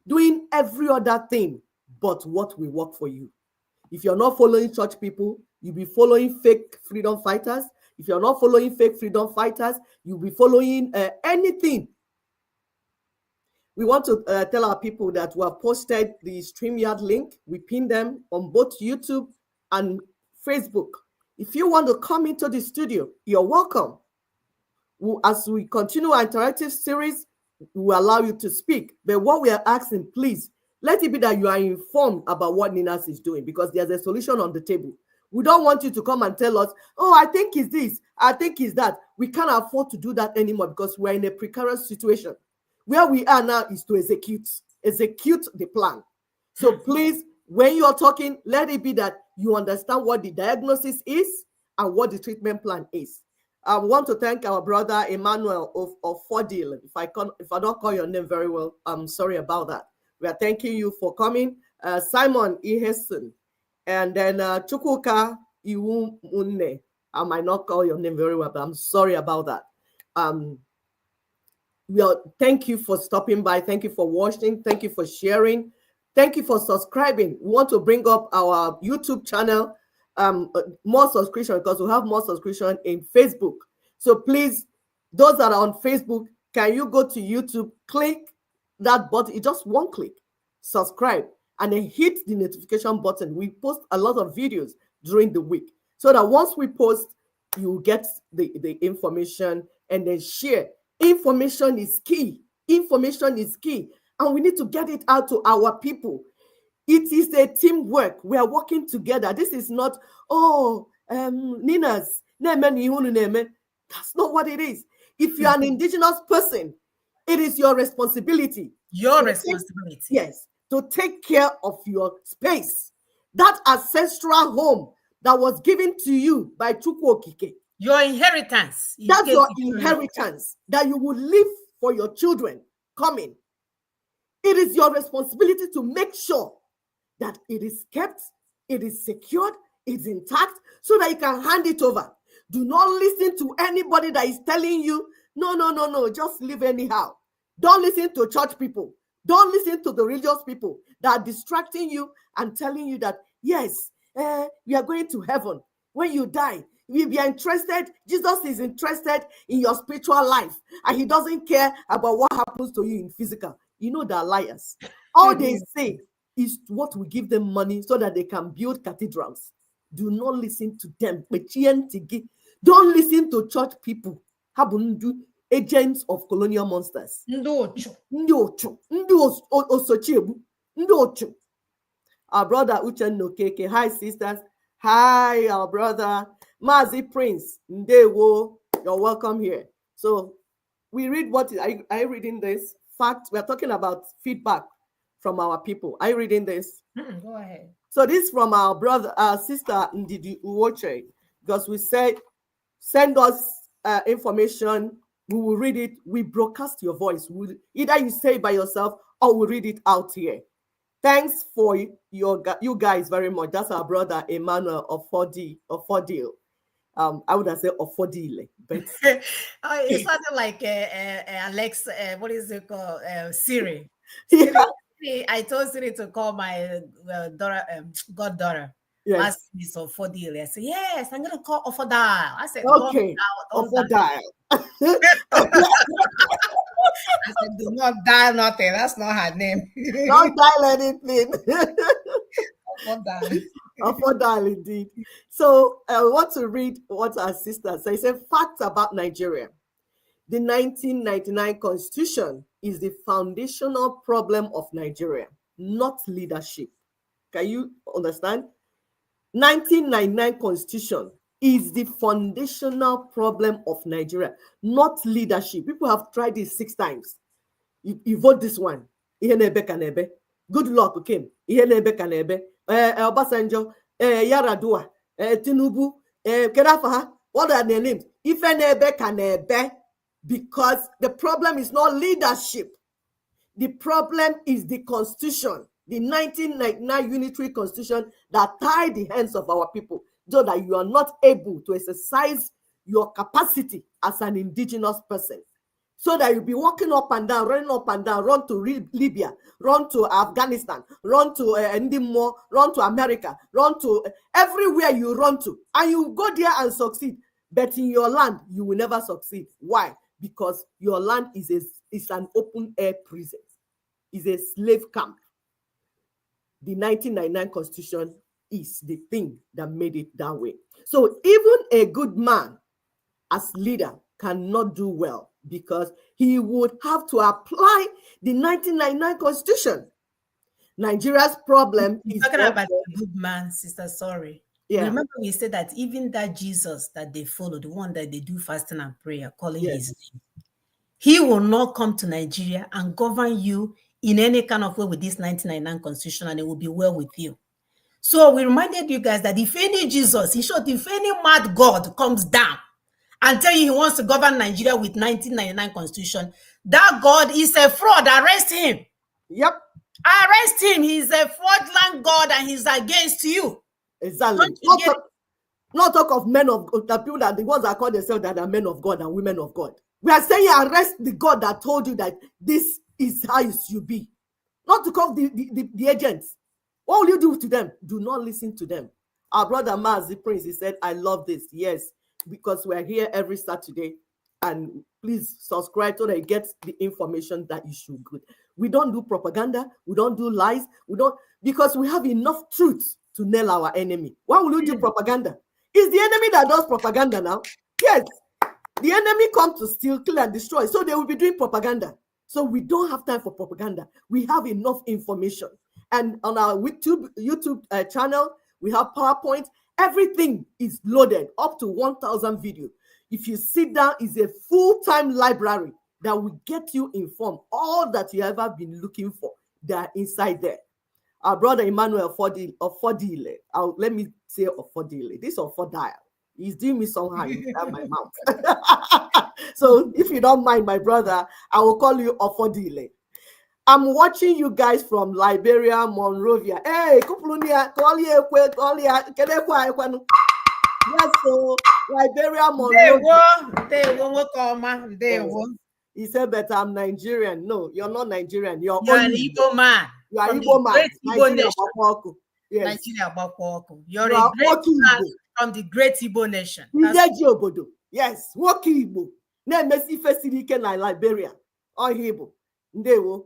doing every other thing but what will work for you. If you're not following church people, you'll be following fake freedom fighters. If you're not following fake freedom fighters, you'll be following anything. We want to tell our people that we have posted the StreamYard link. We pin them on both YouTube and Facebook. If you want to come into the studio, you're welcome. As we continue our interactive series, we will allow you to speak. But what we are asking, please, let it be that you are informed about what Ninas is doing, because there's a solution on the table. We don't want you to come and tell us, oh, I think it's this, I think it's that. We can't afford to do that anymore because we're in a precarious situation. Where we are now is to execute the plan. So please, when you're talking, let it be that you understand what the diagnosis is and what the treatment plan is. I want to thank our brother Emmanuel of Fordil. If I don't call your name very well, I'm sorry about that. We are thanking you for coming. Simon Iheson, and then Chukwuka Iwunne. I might not call your name very well, but I'm sorry about that. Thank you for stopping by. Thank you for watching. Thank you for sharing. Thank you for subscribing. We want to bring up our YouTube channel, more subscription, because we have more subscription in Facebook. So please, those that are on Facebook, can you go to YouTube, click that button? It's just one click, subscribe, and then hit the notification button. We post a lot of videos during the week, so that once we post, you get the information, and then share. Information is key. Information is key. And we need to get it out to our people. It is a teamwork. We are working together. This is not, Ninas. That's not what it is. If you're an indigenous person, it is your responsibility. Your responsibility. Yes. To take care of your space. That ancestral home that was given to you by Chukwu Okike. Your inheritance. That's your inheritance that you will leave for your children coming. It is your responsibility to make sure that it is kept, it is secured, is intact so that you can hand it over. Do not listen to anybody that is telling you, no, just live anyhow. Don't listen to church people. Don't listen to the religious people that are distracting you and telling you that, yes, we are going to heaven. When you die, if you are interested, Jesus is interested in your spiritual life, and he doesn't care about what happens to you in physical. You know, they're liars. All they say is what will give them money so that they can build cathedrals. Do not listen to them. Don't listen to church people. Agents of colonial monsters. Our brother Uchenno Keke. Hi, sisters. Hi, our brother Mazi Prince. Ndewo. You're welcome here. So we read what are you reading this? Fact, we're talking about feedback from our people. Are you reading this? Go ahead. So this is from our brother, our sister Ndidi Uwoche, because we said, send us information, we will read it, we broadcast your voice. Either you say it by yourself or we read it out here. Thanks for you guys very much. That's our brother Emmanuel Ofodil. I would have said Ofodile, but it sounded like Alex. What is it called? Siri. Yeah. Siri. I told Siri to call my goddaughter. Yes. Asked me so Ofodile. I said yes. I'm gonna call Ofodile. I said okay. Ofodile. I said, do not dial nothing. That's not her name. Don't dial anything. Ofodile. Indeed. So I want to read what our sister said. It's a fact about Nigeria. The 1999 Constitution is the foundational problem of Nigeria, not leadership. Can you understand? 1999 Constitution is the foundational problem of Nigeria, not leadership. People have tried this 6 times. You vote this one. Good luck, okay? Obasanjo, Yaradua, Tinubu, Kedafaha. What are their names? Because the problem is not leadership. The problem is the Constitution, the 1999 Unitary Constitution that tied the hands of our people, so that you are not able to exercise your capacity as an indigenous person. So that you'll be walking up and down, running up and down, run to Libya, run to Afghanistan, run to Ndimo, run to America, run to everywhere you run to, and you go there and succeed. But in your land, you will never succeed. Why? Because your land is an open air prison, is a slave camp. The 1999 Constitution is the thing that made it that way. So even a good man as leader cannot do well because he would have to apply the 1999 Constitution. Nigeria's problem is talking about a good man, sister. Sorry. Yeah. Remember we said that even that Jesus that they follow, the one that they do fasting and prayer, calling his name, he will not come to Nigeria and govern you in any kind of way with this 1999 Constitution, and it will be well with you. So we reminded you guys that if any Jesus, in short, if any mad God comes down and tell you he wants to govern Nigeria with 1999 Constitution, that God is a fraud. Arrest him. Yep. Arrest him. He's a fraudulent God and he's against you. Exactly. Not talk of men of God, the people that the ones that call themselves that are men of God and women of God. We are saying arrest the God that told you that this is how you should be. Not to call the agents. What will you do to them? Do not listen to them. Our brother Mazi Prince, he said, I love this. Yes, because we're here every Saturday. And please subscribe so that you get the information that you should get. We don't do propaganda. We don't do lies. Because we have enough truth to nail our enemy. Why will you do propaganda? It's the enemy that does propaganda now. Yes. The enemy comes to steal, kill, and destroy. So they will be doing propaganda. So we don't have time for propaganda. We have enough information. And on our YouTube channel, we have PowerPoint. Everything is loaded up to 1,000 videos. If you sit down, it's a full-time library that will get you informed. All that you ever been looking for, they are inside there. Our brother Emmanuel Ofodile. Let me say Ofodile. This Ofodile. He's doing me somehow in my mouth. So if you don't mind, my brother, I will call you Ofodile. I'm watching you guys from Liberia, Monrovia. Hey, Kuplunia, Kolia, Kolia, yes, so Liberia, Monrovia. Yes. He said, but I'm Nigerian. No, you're not Nigerian. You're an Igbo man. You are Igbo man. Nigeria Yes. You're a great man from the great Igbo nation. Yes, Woki Igbo. Ne mesi fesirike na Liberia. Oh, Igbo. Ndewo.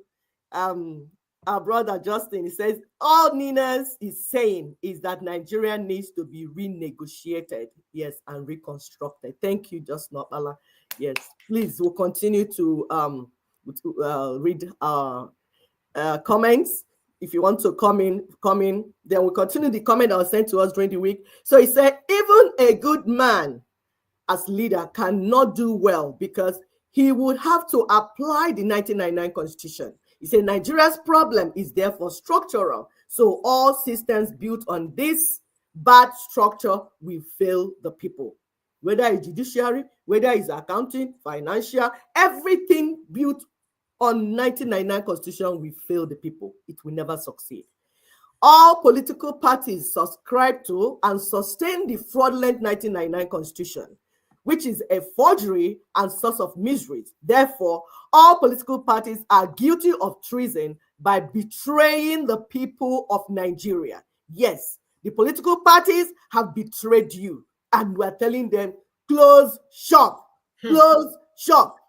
Our brother Justin, he says, all Ninas is saying is that Nigeria needs to be renegotiated, yes, and reconstructed. Thank you, Just Not Allah. Yes, please, we'll continue to read comments. If you want to come in, then we'll continue the comment that was sent to us during the week. So he said, even a good man as leader cannot do well because he would have to apply the 1999 Constitution. He said Nigeria's problem is therefore structural. So all systems built on this bad structure will fail the people. Whether it's judiciary, whether it's accounting, financial, everything built on 1999 Constitution will fail the people. It will never succeed. All political parties subscribe to and sustain the fraudulent 1999 Constitution, which is a forgery and source of misery. Therefore, all political parties are guilty of treason by betraying the people of Nigeria. Yes, the political parties have betrayed you, and we're telling them, close shop, close shop.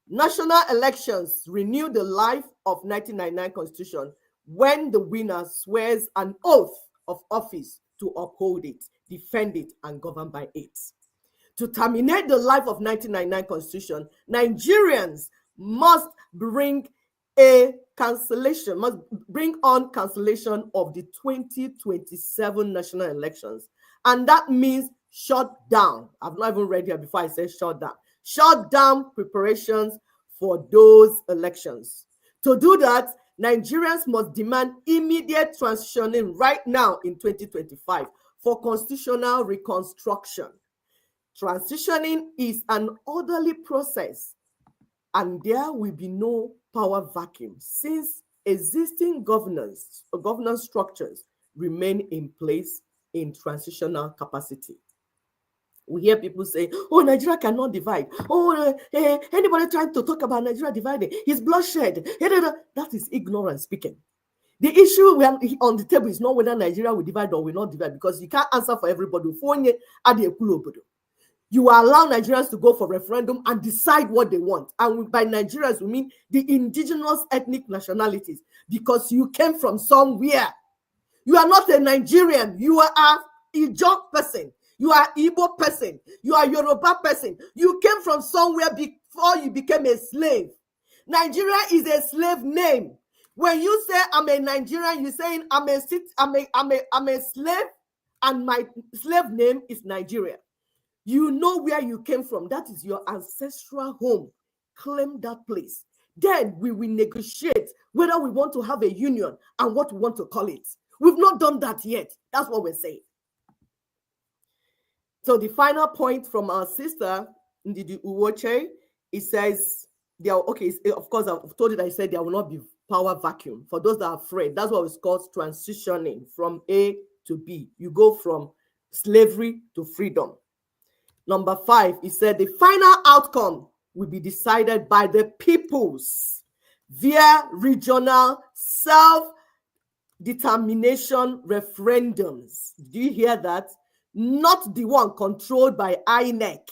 National elections renew the life of 1999 Constitution when the winner swears an oath of office to uphold it, defend it, and govern by it. To terminate the life of 1999 Constitution, Nigerians must bring on cancellation of the 2027 national elections. And that means shut down. I've not even read here before I said shut down. Shut down preparations for those elections. To do that, Nigerians must demand immediate transitioning right now in 2025 for constitutional reconstruction. Transitioning is an orderly process, and there will be no power vacuum since existing governance structures remain in place in transitional capacity. We hear people say, oh, Nigeria cannot divide. Oh, anybody trying to talk about Nigeria dividing is bloodshed. That is ignorance speaking. The issue on the table is not whether Nigeria will divide or will not divide, because you can't answer for everybody. You allow Nigerians to go for referendum and decide what they want. And by Nigerians, we mean the indigenous ethnic nationalities, because you came from somewhere. You are not a Nigerian. You are a Ijaw person. You are Igbo person. You are Yoruba person. You came from somewhere before you became a slave. Nigeria is a slave name. When you say I'm a Nigerian, you're saying I'm a slave, and my slave name is Nigeria. You know where you came from. That is your ancestral home. Claim that place. Then we will negotiate whether we want to have a union and what we want to call it. We've not done that yet. That's what we're saying. So the final point from our sister, Ndidi Uwoche, it says, of course, I've told you that I said there will not be power vacuum. For those that are afraid, that's what it's called transitioning from A to B. You go from slavery to freedom. Number 5, he said the final outcome will be decided by the peoples via regional self-determination referendums. Do you hear that? Not the one controlled by INEC.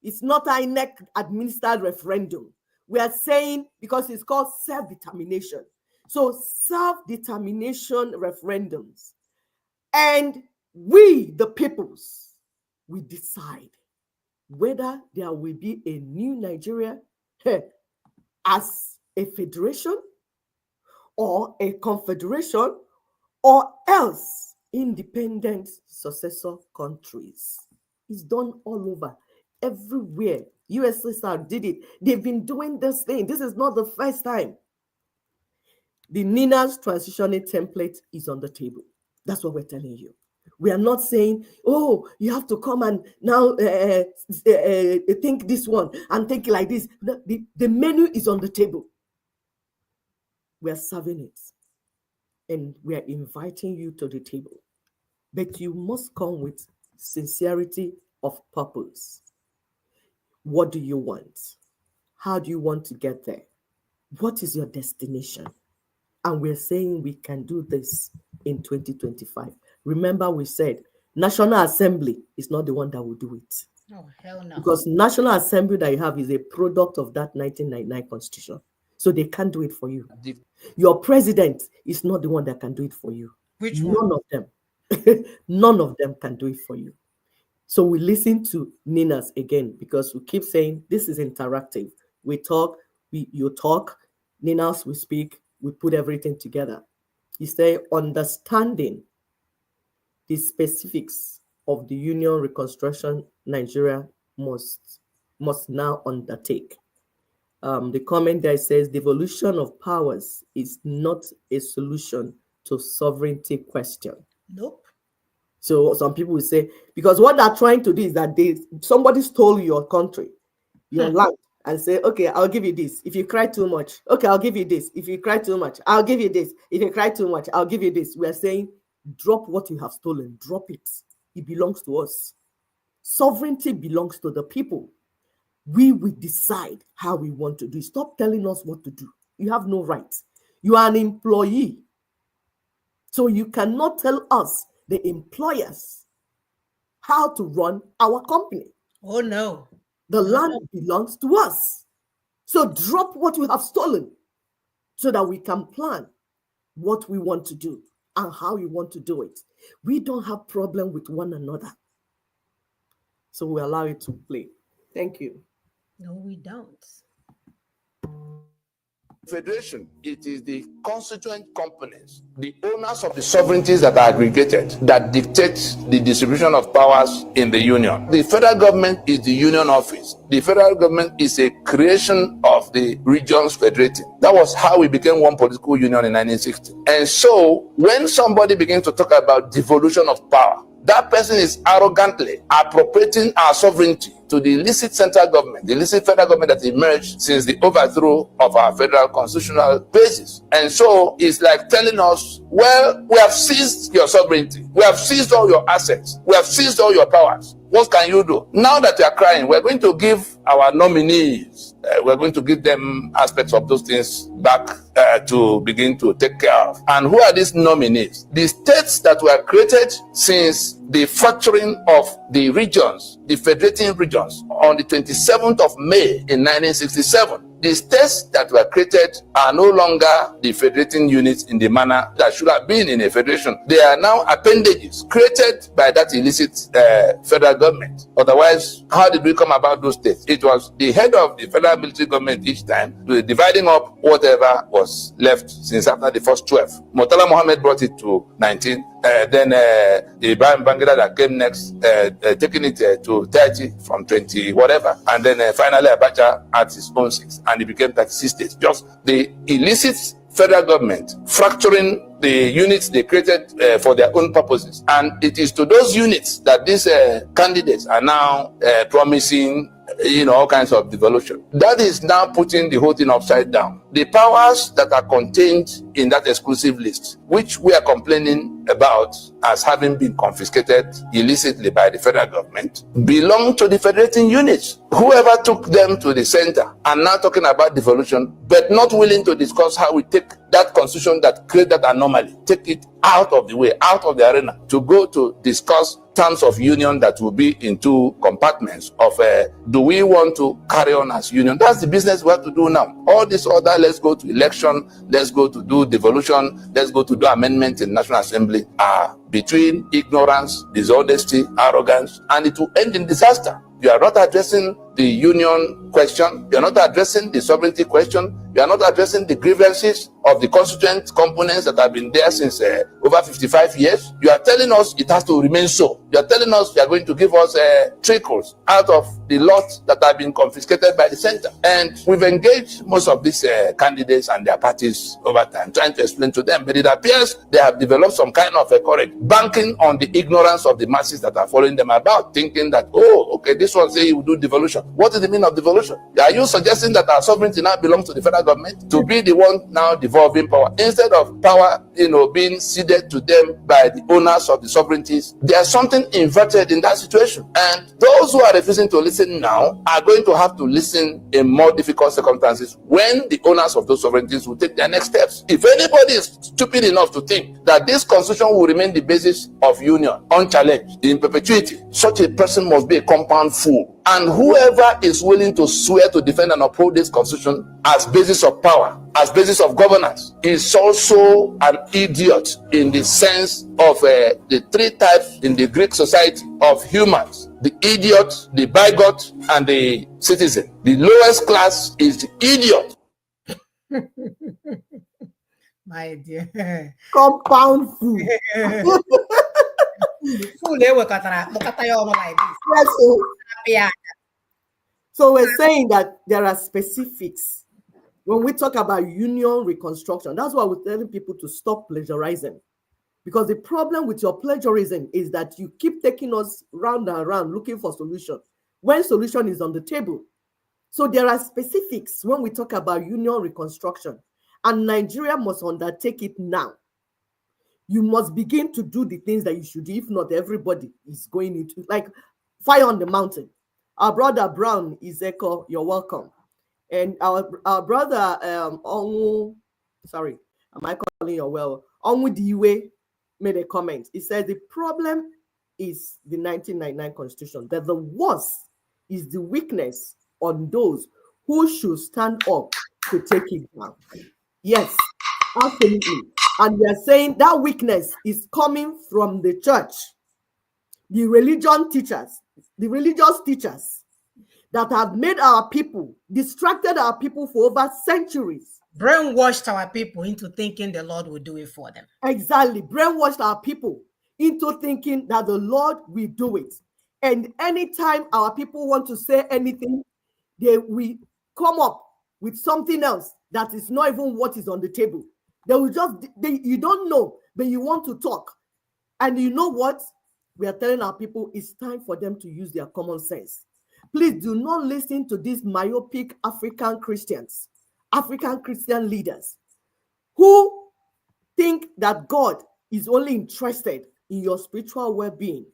It's not INEC administered referendum. We are saying, because it's called self-determination. So self-determination referendums. And we, the peoples, we decide whether there will be a new Nigeria as a federation or a confederation, or else independent successor countries. It's done all over, everywhere. USSR did it. They've been doing this thing. This is not the first time. The NINA's transitioning template is on the table. That's what we're telling you. We are not saying, oh, you have to come and now think this one and think like this. The menu is on the table. We are serving it. And we are inviting you to the table. But you must come with sincerity of purpose. What do you want? How do you want to get there? What is your destination? And we're saying we can do this in 2025. Remember, we said National Assembly is not the one that will do it. Oh, hell no. Because National Assembly that you have is a product of that 1999 Constitution. So they can't do it for you. Your president is not the one that can do it for you. Which None one? of them. None of them can do it for you. So we listen to Ninas again, because we keep saying this is interactive. We talk, you talk, Ninas, we speak, we put everything together. You say, understanding the specifics of the Union Reconstruction Nigeria must now undertake. The comment there says, devolution of powers is not a solution to sovereignty question. Nope. So some people will say, because what they're trying to do is that somebody stole your country, your land, and say, okay, I'll give you this. If you cry too much, okay, I'll give you this. If you cry too much, I'll give you this. If you cry too much, I'll give you this. We are saying, drop what you have stolen. Drop it. It belongs to us. Sovereignty belongs to the people. We will decide how we want to do it. Stop telling us what to do. You have no right. You are an employee. So you cannot tell us, the employers, how to run our company. Oh, no. The land belongs to us. So drop what we have stolen so that we can plan what we want to do and how we want to do it. We don't have problem with one another. So we allow it to play. Thank you. No, we don't. Federation, it is the constituent components, the owners of the sovereignties that are aggregated, that dictate the distribution of powers in the union. The federal government is the union office. The federal government is a creation of the regions federating. That was how we became one political union in 1960. And so when somebody begins to talk about devolution of power, that person is arrogantly appropriating our sovereignty to the illicit central government, the illicit federal government that emerged since the overthrow of our federal constitutional basis. And so it's like telling us, well, we have seized your sovereignty. We have seized all your assets. We have seized all your powers. What can you do? Now that you are crying, we're going to give our nominees, we're going to give them aspects of those things back to begin to take care of. And who are these nominees? The states that were created since the fracturing of the regions, the federating regions, on the 27th of May in 1967. The states that were created are no longer the federating units in the manner that should have been in a federation. They are now appendages created by that illicit federal government. Otherwise, how did we come about those states? It was the head of the federal military government each time dividing up whatever was left since after the first 12. Murtala Mohammed brought it to 19. Then Ibrahim Babangida that came next, taking it to 30 from 20 whatever, and then finally Abacha at his own 6, and it became 36 states. Just the illicit federal government fracturing the units they created for their own purposes, and it is to those units that these candidates are now promising all kinds of devolution. That is now putting the whole thing upside down. The powers that are contained in that exclusive list, which we are complaining about as having been confiscated illicitly by the federal government, belong to the federating units. Whoever took them to the center are now talking about devolution, but not willing to discuss how we take that constitution that created that anomaly, take it out of the way, out of the arena, to go to discuss terms of union that will be in two compartments of do we want to carry on as union? That's the business we have to do now. All this other, let's go to election, let's go to do devolution, let's go to do amendment in National Assembly, are between ignorance, dishonesty, arrogance, and it will end in disaster. You are not addressing the union question. You are not addressing the sovereignty question. You are not addressing the grievances of the constituent components that have been there since over 55 years. You are telling us it has to remain so. You are telling us you are going to give us trickles out of the lot that have been confiscated by the center. And we've engaged most of these candidates and their parties over time, trying to explain to them. But it appears they have developed some kind of a courage, banking on the ignorance of the masses that are following them about, thinking that, oh, okay, this one say he will do devolution. devolution. What is the meaning of devolution? Are you suggesting that our sovereignty now belongs to the federal government to be the one now devolving power instead of power, being ceded to them by the owners of the sovereignties? There's something inverted in that situation, and those who are refusing to listen now are going to have to listen in more difficult circumstances when the owners of those sovereignties will take their next steps. If anybody is stupid enough to think that this constitution will remain the basis of union unchallenged in perpetuity, such a person must be a compound fool. And whoever is willing to swear to defend and uphold this constitution as basis of power, as basis of governance, is also an idiot in the sense of the three types in the Greek society of humans: the idiot, the bigot, and the citizen. The lowest class is the idiot. My dear. Compound fool. Fool, they work at your like this. Yes, so, Yeah. so we're saying that there are specifics when we talk about union reconstruction. That's why we're telling people to stop plagiarizing. Because the problem with your plagiarism is that you keep taking us round and round looking for solution when solution is on the table. So there are specifics when we talk about union reconstruction, and Nigeria must undertake it now. You must begin to do the things that you should do. If not, everybody is going into like fire on the mountain. Our brother Brown Izeko, you're welcome. And our brother Onwu, sorry, am I calling you well? Onwu Diwe made a comment. He said the problem is the 1999 constitution, that the worst is the weakness on those who should stand up to take it down. Yes, absolutely. And we are saying that weakness is coming from the church, the religious teachers that have made our people, distracted our people for over centuries. Brainwashed our people into thinking the Lord will do it for them. Exactly. Brainwashed our people into thinking that the Lord will do it. And anytime our people want to say anything, we come up with something else that is not even what is on the table. They will you don't know, but you want to talk. And you know what? We are telling our people it's time for them to use their common sense. Please do not listen to these myopic African Christians, African Christian leaders who think that God is only interested in your spiritual well-being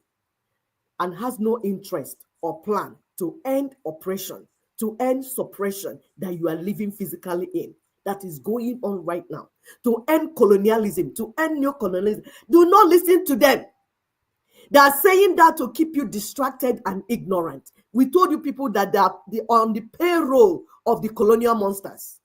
and has no interest or plan to end oppression, to end suppression that you are living physically in, that is going on right now, to end colonialism, to end neocolonialism. Do not listen to them. They are saying that to keep you distracted and ignorant. We told you people that they are on the payroll of the colonial monsters.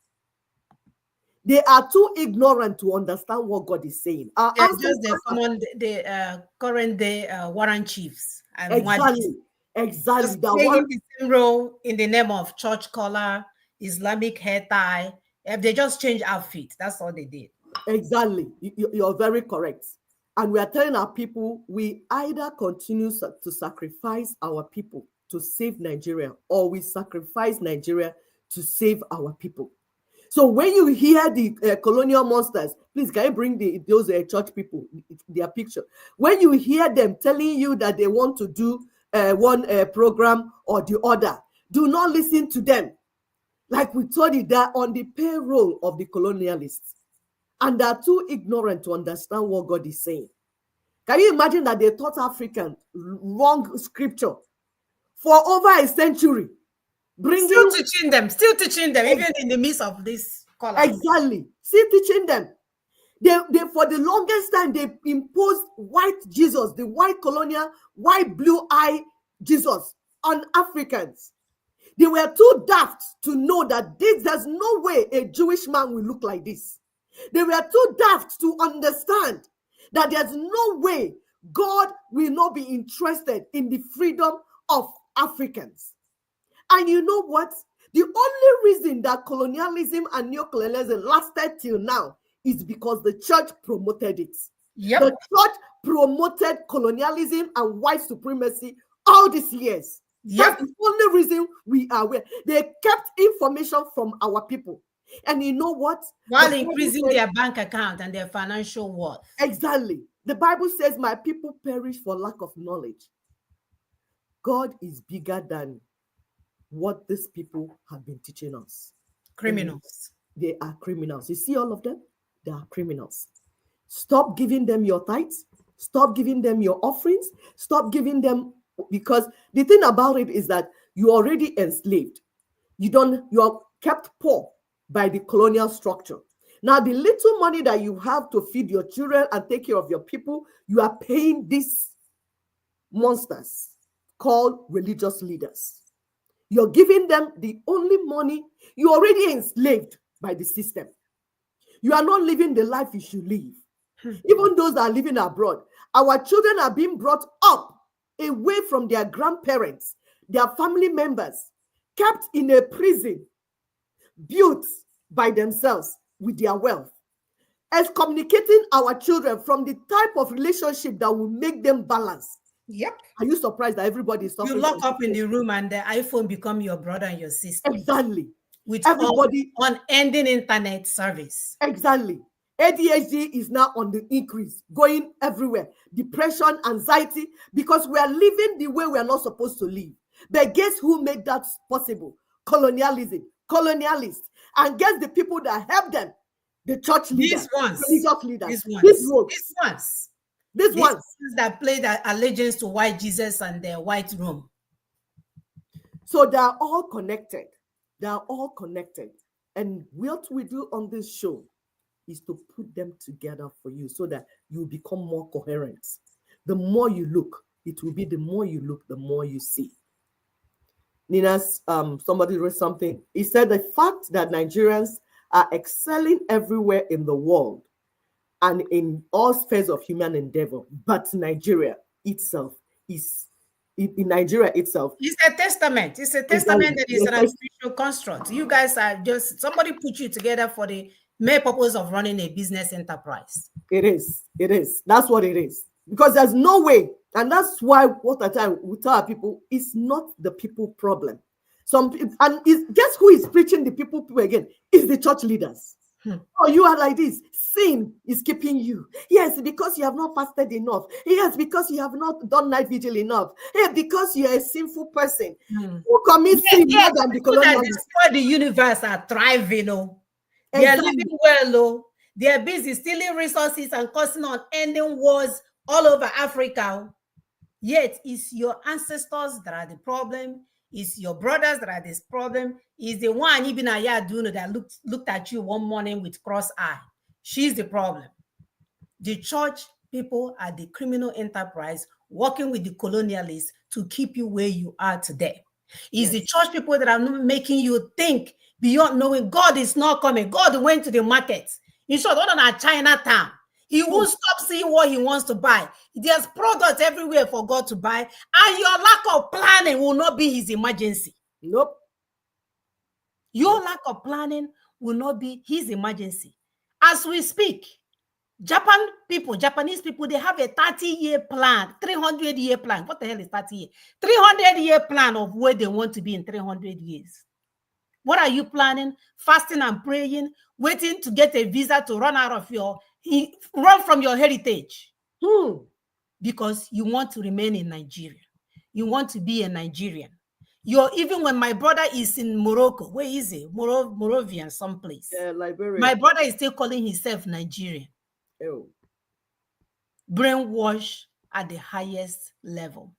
They are too ignorant to understand what God is saying. They're just the current day warrant chiefs. And exactly. Just playing the same role in the name of church collar, Islamic hair tie. They just change outfit. That's all they did. Exactly. You're very correct. And we are telling our people, we either continue to sacrifice our people to save Nigeria, or we sacrifice Nigeria to save our people. So when you hear the colonial monsters, please can you bring those church people, their picture? When you hear them telling you that they want to do one program or the other, do not listen to them. Like we told you, they're on the payroll of the colonialists. And they're too ignorant to understand what God is saying. Can you imagine that they taught Africans wrong scripture for over a century? Still teaching them, even in the midst of this collapse. Exactly. Still teaching them. They for the longest time, they imposed white Jesus, the white colonial, white blue-eye Jesus on Africans. They were too daft to know that there's no way a Jewish man will look like this. They were too daft to understand that there's no way God will not be interested in the freedom of Africans. And you know what? The only reason that colonialism and neocolonialism lasted till now is because the church promoted it. Yep. The church promoted colonialism and white supremacy all these years. Yep. That's the only reason we are aware. They kept information from our people. And you know what? While increasing their bank account and their financial worth. Exactly. The Bible says, my people perish for lack of knowledge. God is bigger than what these people have been teaching us. Criminals. They are criminals. You see all of them? They are criminals. Stop giving them your tithes. Stop giving them your offerings. Stop giving them, because the thing about it is that you're already enslaved. You're kept poor by the colonial structure. Now, the little money that you have to feed your children and take care of your people, you are paying these monsters called religious leaders. You're giving them the only money. You're already enslaved by the system. You are not living the life you should live. Even those that are living abroad, our children are being brought up away from their grandparents, their family members, kept in a prison, built by themselves with their wealth, excommunicating our children from the type of relationship that will make them balance. Yep. Are you surprised that everybody is suffering? You lock up in the room and the iPhone become your brother and your sister. Exactly. With everybody unending internet service. Exactly. ADHD is now on the increase, going everywhere. Depression, anxiety, because we are living the way we are not supposed to live. But guess who made that possible? Colonialism, colonialists. And guess the people that help them? The church leaders, religious leaders. These ones that played allegiance to white Jesus and their white Rome. So they are all connected. They are all connected. And what we do on this show is to put them together for you so that you become more coherent. The more you look, it will be the more you look, the more you see. Nina's, somebody wrote something. He said the fact that Nigerians are excelling everywhere in the world and in all spheres of human endeavor, but Nigeria itself is, in Nigeria itself. It's a testament. It's a testament that is an artificial construct. You guys are just, somebody put you together for the mere purpose of running a business enterprise. It is. It is. That's what it is. Because there's no way. And that's why what I tell we tell people, it's not the people problem. Guess who is preaching the people again? It's the church leaders. Oh, you are like this. Sin is keeping you. Yes, because you have not fasted enough. Yes, because you have not done night vigil enough. Yes, because you are a sinful person who commits sin more than the colonialists. The universe are thriving. Oh. They are living well. Oh. They are busy stealing resources and causing unending wars all over Africa. Yet, it's your ancestors that are the problem. It's your brothers that are this problem. It's the one Ibn Ayaduna that looked at you one morning with cross eye. She's the problem. The church people are the criminal enterprise working with the colonialists to keep you where you are today. It's the church people that are making you think beyond knowing God is not coming. God went to the market. In short, other than Chinatown, he won't stop seeing what he wants to buy. There's products everywhere for God to buy, and your lack of planning will not be his emergency. Nope. Your lack of planning will not be his emergency. As we speak, Japanese people, they have a 30-year plan, 300-year plan. What the hell is 30 years? 300-year plan of where they want to be in 300 years. What are you planning? Fasting and praying, waiting to get a visa to run from your heritage. Because you want to remain in Nigeria. You want to be a Nigerian. Even when my brother is in Morocco, where is he? Moravian, someplace. Liberia. My brother is still calling himself Nigerian. Oh. Brainwash at the highest level.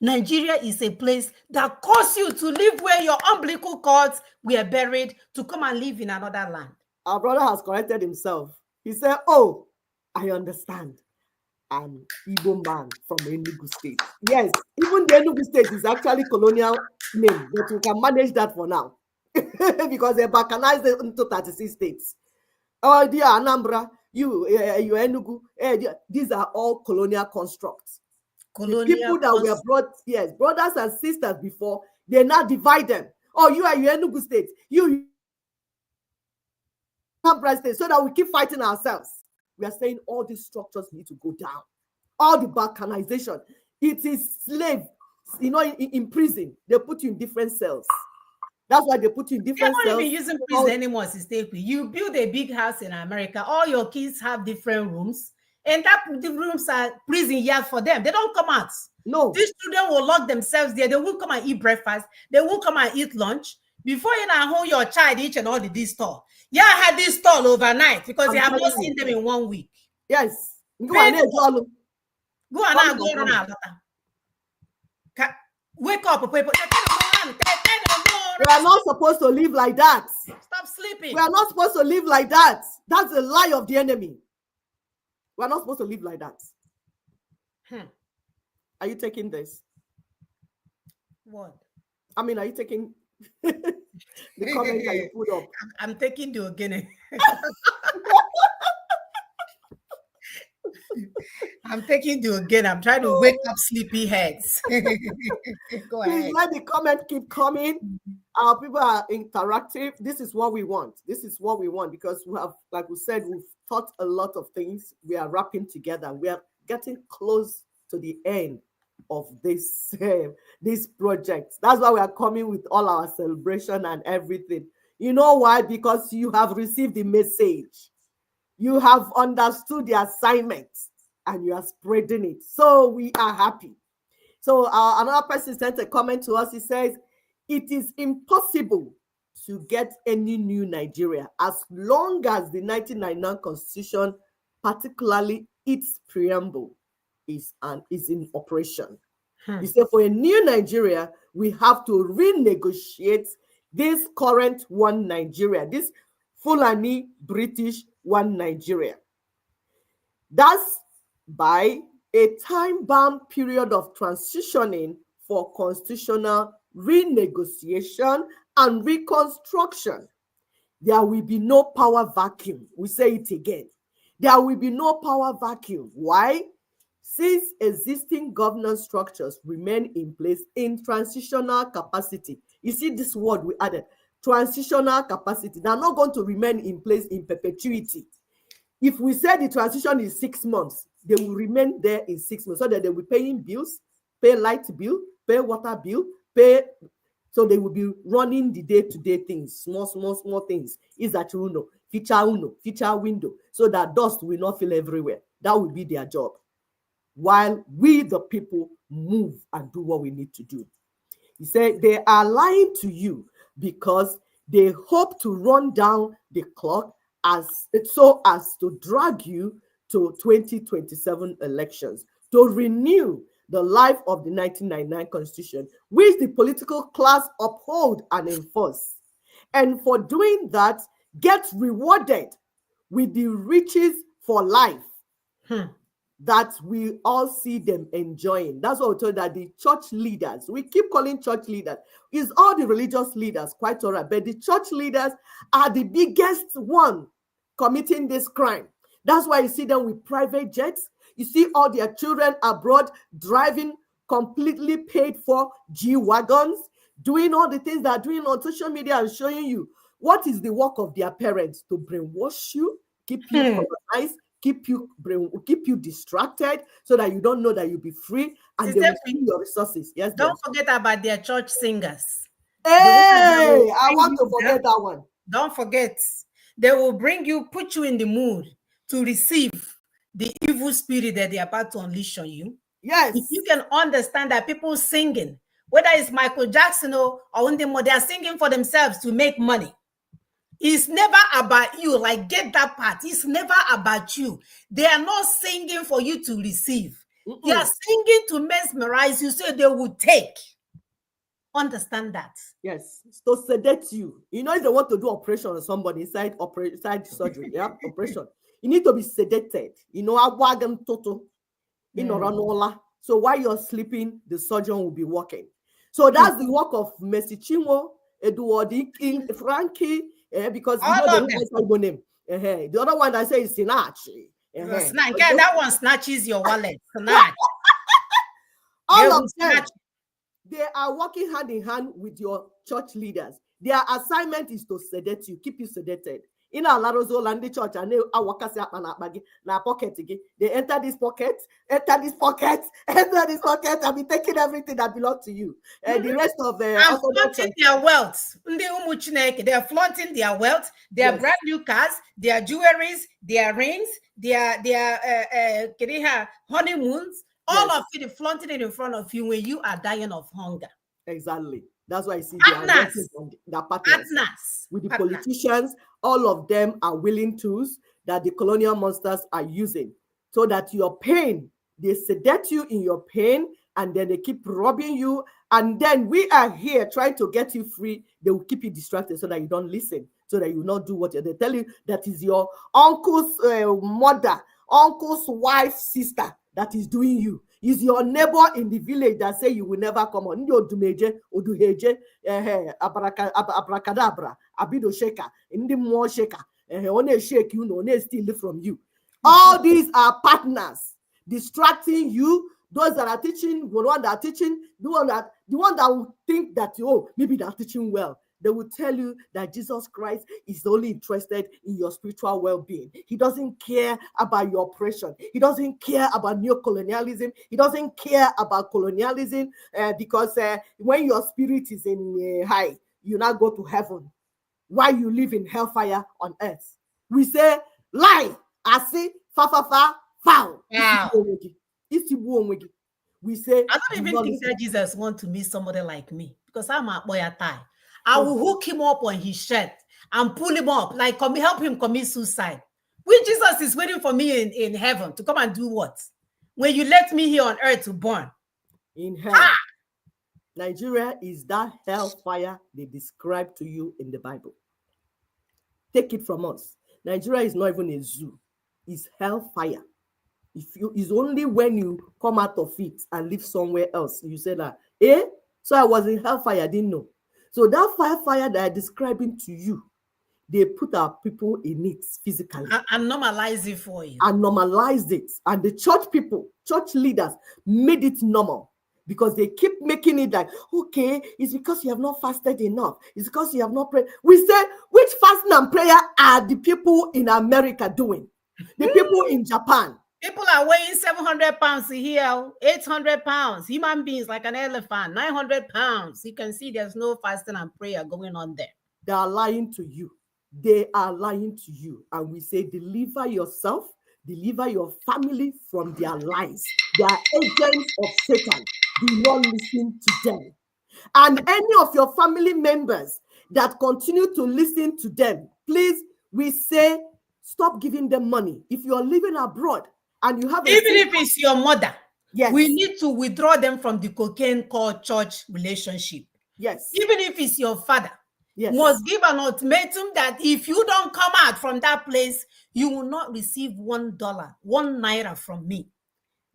Nigeria is a place that caused you to live where your umbilical cords were buried to come and live in another land. Our brother has corrected himself. He said, oh, I understand. I'm Igbo man from Enugu State. Yes, even the Enugu State is actually colonial name, but we can manage that for now. Because they balkanized it into 36 states. Oh, dear Anambra, you Enugu, these are all colonial constructs. The people that were brought, yes, brothers and sisters before, they now divide them. Oh, you are Enugu State, you Anambra State, so that we keep fighting ourselves. We are saying all these structures need to go down. All the balkanization. It is slave. In prison, they put you in different cells. That's why they put you in different cells. They're not even using prison anymore, Sister. You build a big house in America. All your kids have different rooms. And that the rooms are prison yard for them. They don't come out. No. These children will lock themselves there. They won't come and eat breakfast. They won't come and eat lunch. Before you know, hold your child each and all this store. Yeah, I had this stall overnight because they have not seen them in 1 week. Yes. Go and wake up, people. We are not supposed to live like that. Stop sleeping. We are not supposed to live like that. That's a lie of the enemy. We are not supposed to live like that. Are you taking this? What? I mean, are you taking the comment that you put up? I'm taking the Ogene. I'm taking the Ogene. I'm trying to wake up sleepy heads. Go ahead. Please let the comment keep coming. Our people are interactive. This is what we want. This is what we want because we have, like we said, we've taught a lot of things. We are wrapping together. We are getting close to the end of this this project. That's why we are coming with all our celebration and everything. You know why? Because you have received the message. You have understood the assignment and you are spreading it. So we are happy. So another person sent a comment to us. He says, it is impossible to get any new Nigeria as long as the 1999 Constitution, particularly its preamble, is in operation. He said, for a new Nigeria, we have to renegotiate this current one Nigeria, this Fulani British one Nigeria. That's by a time-bound period of transitioning for constitutional renegotiation and reconstruction. There will be no power vacuum. We say it again. There will be no power vacuum. Why? Since existing governance structures remain in place in transitional capacity. You see this word we added, transitional capacity. They're not going to remain in place in perpetuity. If we say the transition is 6 months, they will remain there in 6 months so that they will be paying bills, pay light bill, pay water bill, pay. So they will be running the day-to-day things, small things. Is that feature window, so that dust will not fill everywhere. That will be their job. While we, the people, move and do what we need to do. He said they are lying to you because they hope to run down the clock as to drag you to 2027 elections, to renew the life of the 1999 Constitution, which the political class uphold and enforce. And for doing that, get rewarded with the riches for life that we all see them enjoying. That's what we told that the church leaders, we keep calling church leaders, is all the religious leaders, quite all right, but the church leaders are the biggest one committing this crime. That's why you see them with private jets. You see all their children abroad driving completely paid for G-Wagons, doing all the things they're doing on social media and showing you what is the work of their parents: to brainwash you, keep you colonized, keep you distracted so that you don't know that you'll be free and they will steal your resources. Yes. Don't forget about their church singers. Hey, I want to forget that one. Don't forget. They will put you in the mood to receive the evil spirit that they're about to unleash on you. Yes. If you can understand that people singing, whether it's Michael Jackson or Undemo, they are singing for themselves to make money. It's never about you. Like, get that part. It's never about you. They are not singing for you to receive. They are singing to mesmerize you so they will take. Understand that. Yes. To sedate you. You know, if they want to do operation on somebody inside surgery, yeah, operation, you need to be sedated. You know, so while you're sleeping, the surgeon will be working. So that's the work of Mercy Chinwo, Edward, Frankie, because you know the name. The other one that says Sinach. That one snatches your wallet. Snatch. All of them, they are working hand in hand with your church leaders. Their assignment is to sedate you, keep you sedated. In a Larozo church, and they na pocket again. They enter this pocket, enter this pocket, enter this pocket, and be taking everything that belongs to you. And the rest of the and flaunting their wealth. They are flaunting their wealth, their brand new cars, their jewelries, their rings, their honeymoons, all of it flaunting it in front of you when you are dying of hunger. Exactly. That's why I see Partners. their partners. With the politicians, all of them are willing tools that the colonial monsters are using, so that your pain, they sedate you in your pain, and then they keep robbing you. And then we are here trying to get you free. They will keep you distracted so that you don't listen, so that you not do what they tell you. That is your uncle's mother, uncle's wife, sister that is doing you. Is your neighbor in the village that say you will never come on. Abracadabra, abido shaker, in the more shaker, only shake you, no, steal from you. All these are partners distracting you. Those that are teaching, the one that are teaching, the one that will think that, oh, maybe they're teaching well. They will tell you that Jesus Christ is only interested in your spiritual well-being. He doesn't care about your oppression. He doesn't care about neo-colonialism. He doesn't care about colonialism because when your spirit is in high, you now go to heaven. While you live in hellfire on earth. We say, lie, I see, foul. Wow. We say, I don't even think that Jesus wants to meet somebody like me, because I'm a boy tie. I will hook him up on his shirt and pull him up, like help him commit suicide. When Jesus is waiting for me in heaven to come and do what? When you left me here on earth to burn. In hell. Nigeria is that hellfire they describe to you in the Bible. Take it from us. Nigeria is not even a zoo. It's hellfire. It's only when you come out of it and live somewhere else, you say that, so I was in hellfire, I didn't know. So that fire that I'm describing to you, they put our people in it physically. And normalize it for you. And normalized it. And the church people, church leaders made it normal. Because they keep making it like, okay, it's because you have not fasted enough. It's because you have not prayed. We say, which fasting and prayer are the people in America doing? The people in Japan. People are weighing 700 pounds here, 800 pounds. Human beings like an elephant, 900 pounds. You can see there's no fasting and prayer going on there. They are lying to you. They are lying to you. And we say, deliver yourself, deliver your family from their lies. They are agents of Satan. Do not listen to them. And any of your family members that continue to listen to them, please, we say, stop giving them money. If you're living abroad and you have even if it's your mother, yes, we need to withdraw them from the cocaine called church relationship. Yes. Even if it's your father, yes, must give an ultimatum that if you don't come out from that place, you will not receive $1, 1 naira from me.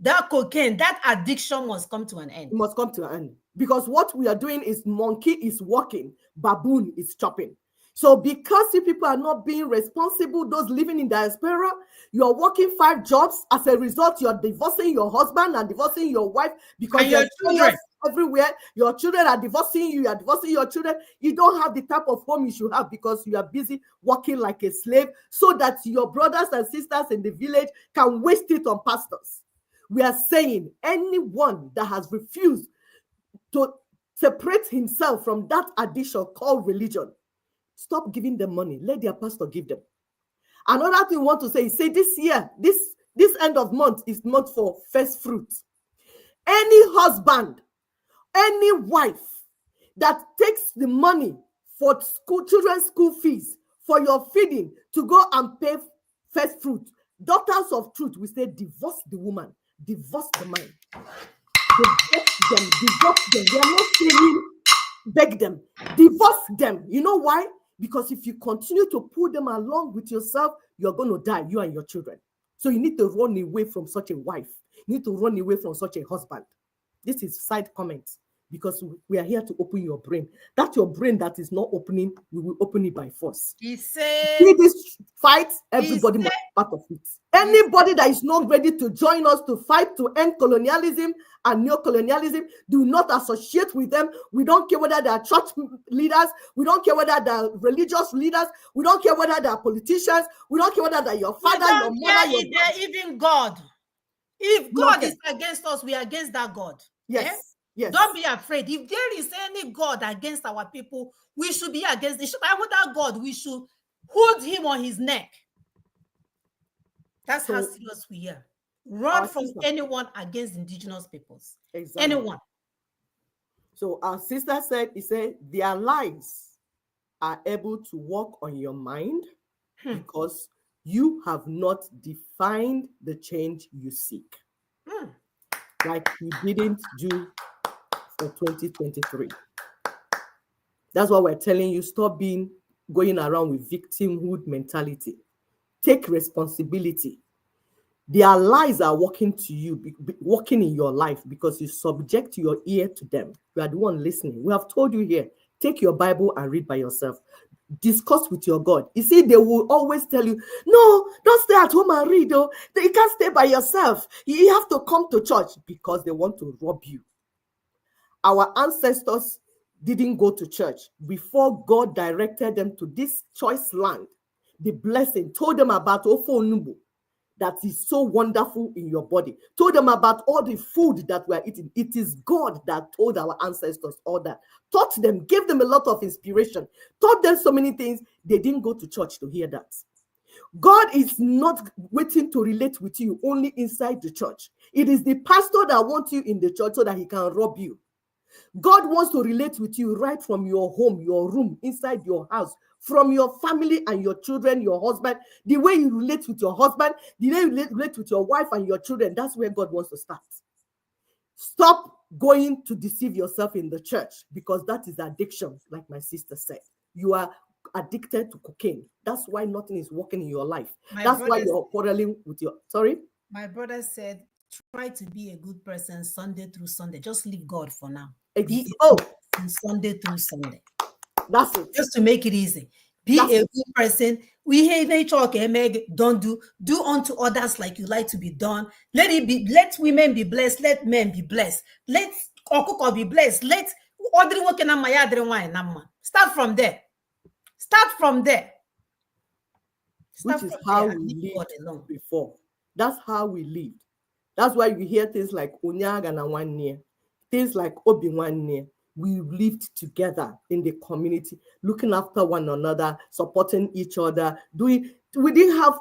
That cocaine, that addiction must come to an end. It must come to an end. Because what we are doing is monkey is walking, baboon is chopping. So because you people are not being responsible, those living in diaspora, you are working 5 jobs. As a result, you're divorcing your husband and divorcing your wife because your children everywhere. Your children are divorcing you. You are divorcing your children. You don't have the type of home you should have because you are busy working like a slave so that your brothers and sisters in the village can waste it on pastors. We are saying anyone that has refused to separate himself from that addiction called religion, stop giving them money. Let their pastor give them. Another thing we want to say is, this year, this end of month is month for first fruits. Any husband, any wife that takes the money for children's school fees, for your feeding, to go and pay first fruit, daughters of truth, we say divorce the woman, divorce the man. Divorce them. They are not saying beg them. Divorce them. You know why? Because if you continue to pull them along with yourself, you're going to die, you and your children. So you need to run away from such a wife. You need to run away from such a husband. This is side comments because we are here to open your brain. That your brain that is not opening, we will open it by force. He said, See this fight, everybody said- must be part of it. Anybody that is not ready to join us to fight to end colonialism and neo-colonialism, do not associate with them. We don't care whether they are church leaders. We don't care whether they are religious leaders. We don't care whether they are politicians. We don't care whether they are your father, your mother, your if they're even God. If God is against us, we are against that God. Yes. Eh? Yes. Don't be afraid. If there is any God against our people, we should be against it. With that God, we should hold him on his neck. That's how serious we are. Run from anyone against indigenous peoples. Exactly. Anyone. So our sister said, he said, their lives are able to work on your mind because you have not defined the change you seek. Like you didn't do for 2023. That's why we're telling you, stop going around with victimhood mentality. Take responsibility. Their lies are working to you, working in your life because you subject your ear to them. You are the one listening. We have told you here, take your Bible and read by yourself. Discuss with your God. You see, they will always tell you, no, don't stay at home and read. Oh, you can't stay by yourself. You have to come to church because they want to rob you. Our ancestors didn't go to church before God directed them to this choice land. The blessing, told them about Ofonumbu, that is so wonderful in your body. Told them about all the food that we are eating. It is God that told our ancestors all that. Taught them, gave them a lot of inspiration. Taught them so many things. They didn't go to church to hear that. God is not waiting to relate with you only inside the church. It is the pastor that wants you in the church so that he can rob you. God wants to relate with you right from your home, your room, inside your house, from your family and your children, your husband, the way you relate with your husband, the way you relate with your wife and your children. That's where God wants to start. Stop going to deceive yourself in the church because that is addiction, like my sister said. You are addicted to cocaine. That's why nothing is working in your life. That's why you're quarreling with your... Sorry? My brother said, try to be a good person Sunday through Sunday. Just leave God for now. Sunday through Sunday. That's it. Just to make it easy. Be a good person. We hate talk, don't do unto others like you like to be done. Let women be blessed. Let men be blessed. Let Okoko be blessed. Let start from there. Start from there. Which is how we lived before. That's how we lived. That's why you hear things like Onyaga na 1 year, things like Obi 1 year. We lived together in the community, looking after one another, supporting each other. We didn't have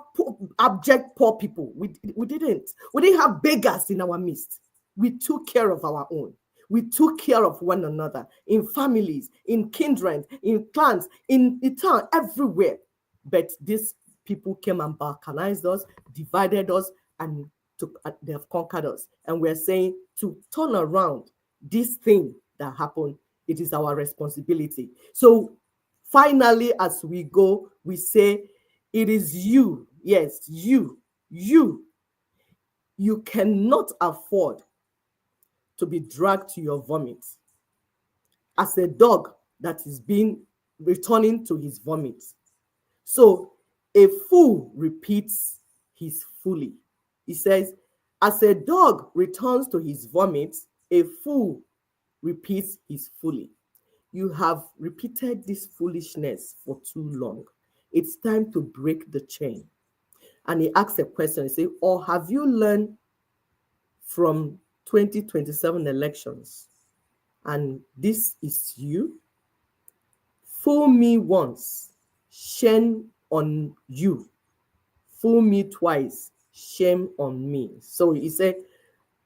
abject poor people. We didn't. We didn't have beggars in our midst. We took care of our own. We took care of one another in families, in kindred, in clans, in the town, everywhere. But these people came and balkanized us, divided us, and they have conquered us. And we're saying to turn around this thing that happened, it is our responsibility. So finally, as we go, we say, it is you. Yes, you cannot afford to be dragged to your vomit as a dog that is returning to his vomit. So a fool repeats his folly. He says, as a dog returns to his vomit, a fool repeats his folly. You have repeated this foolishness for too long. It's time to break the chain. And he asks a question, he says, or have you learned from 2027 elections? And this is you? Fool me once, shame on you. Fool me twice, shame on me. So he said,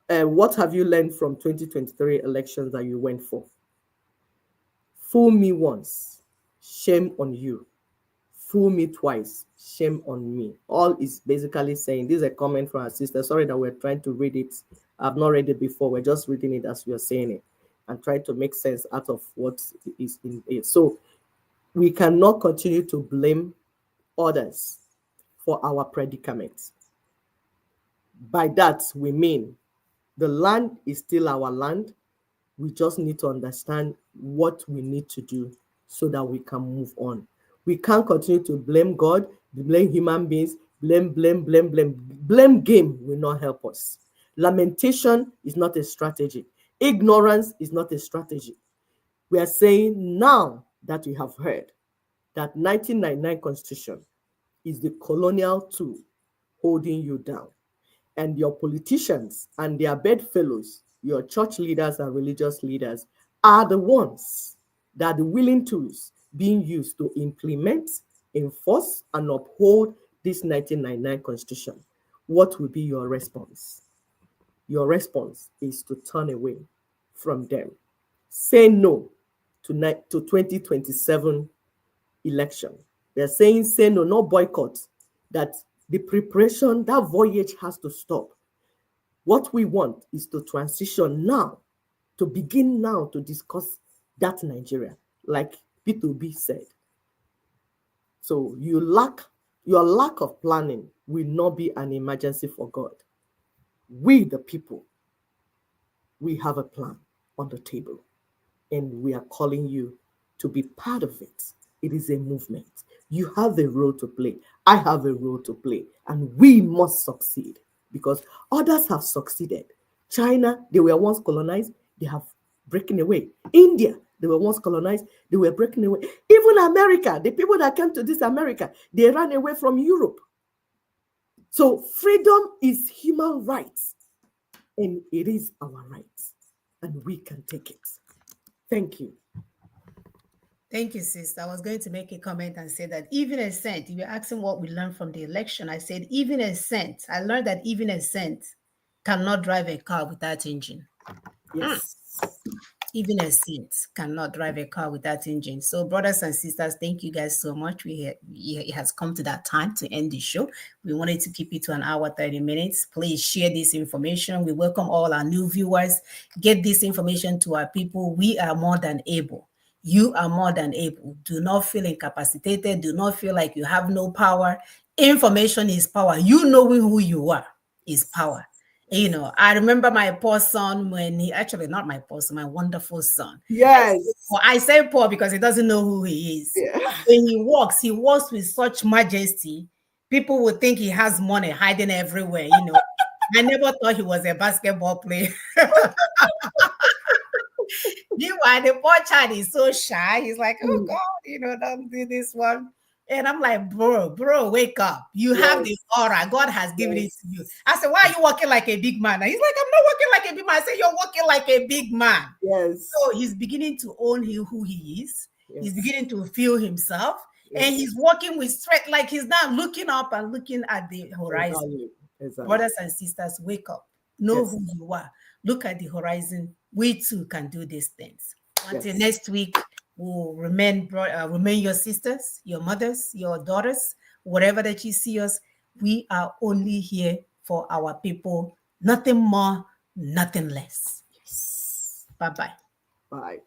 what have you learned from 2023 elections that you went for? Fool me once, shame on you. Fool me twice, shame on me. All is basically saying, this is a comment from our sister. Sorry that we're trying to read it. I've not read it before. We're just reading it as we are saying it and trying to make sense out of what is in it. So we cannot continue to blame others for our predicament. By that, we mean the land is still our land. We just need to understand what we need to do so that we can move on. We can't continue to blame God, blame human beings, blame. Blame game will not help us. Lamentation is not a strategy. Ignorance is not a strategy. We are saying now that we have heard that 1999 Constitution is the colonial tool holding you down. And your politicians and their bedfellows, your church leaders and religious leaders, are the ones that are the willing tools being used to implement, enforce, and uphold this 1999 Constitution. What will be your response? Your response is to turn away from them. Say no to 2027 election. They're saying say no, no boycott, that the preparation, that voyage has to stop. What we want is to transition now, to begin now to discuss that Nigeria, like P2B said. So your lack of planning will not be an emergency for God. We, the people, we have a plan on the table, and we are calling you to be part of it. It is a movement. You have a role to play. I have a role to play, and we must succeed because others have succeeded. China, they were once colonized, they have breaking away. India, they were once colonized, they were breaking away. Even America, the people that came to this America, they ran away from Europe. So freedom is human rights, and it is our rights, and we can take it. Thank you. Thank you, sister. I was going to make a comment and say that even a cent, you were asking what we learned from the election. I said, even a cent. I learned that even a cent cannot drive a car without engine. Yes. Even a cent cannot drive a car without engine. So, brothers and sisters, thank you guys so much. It has come to that time to end the show. We wanted to keep it to an hour, 30 minutes. Please share this information. We welcome all our new viewers. Get this information to our people. We are more than able. You are more than able. Do not feel incapacitated. Do not feel like you have no power. Information is power. You knowing who you are is power. You know, I remember my poor son when he actually not my poor son, my wonderful son. Yes. I say poor because he doesn't know who he is. Yeah. When he walks with such majesty. People would think he has money hiding everywhere. You know, I never thought he was a basketball player. Meanwhile, the poor child is so shy. He's like, oh God, you know, don't do this one. And I'm like, bro, wake up. You have the aura. God has given it to you. I said, why are you walking like a big man? And he's like, I'm not walking like a big man. I said, you're walking like a big man. Yes. So he's beginning to own who he is. Yes. He's beginning to feel himself. Yes. And he's walking with strength. Like he's now looking up and looking at the horizon. Exactly. Brothers and sisters, wake up. Know who you are. Look at the horizon. We too can do these things. Until next week, we'll remain your sisters, your mothers, your daughters, whatever that you see us. We are only here for our people. Nothing more, nothing less. Yes. Bye-bye. Bye.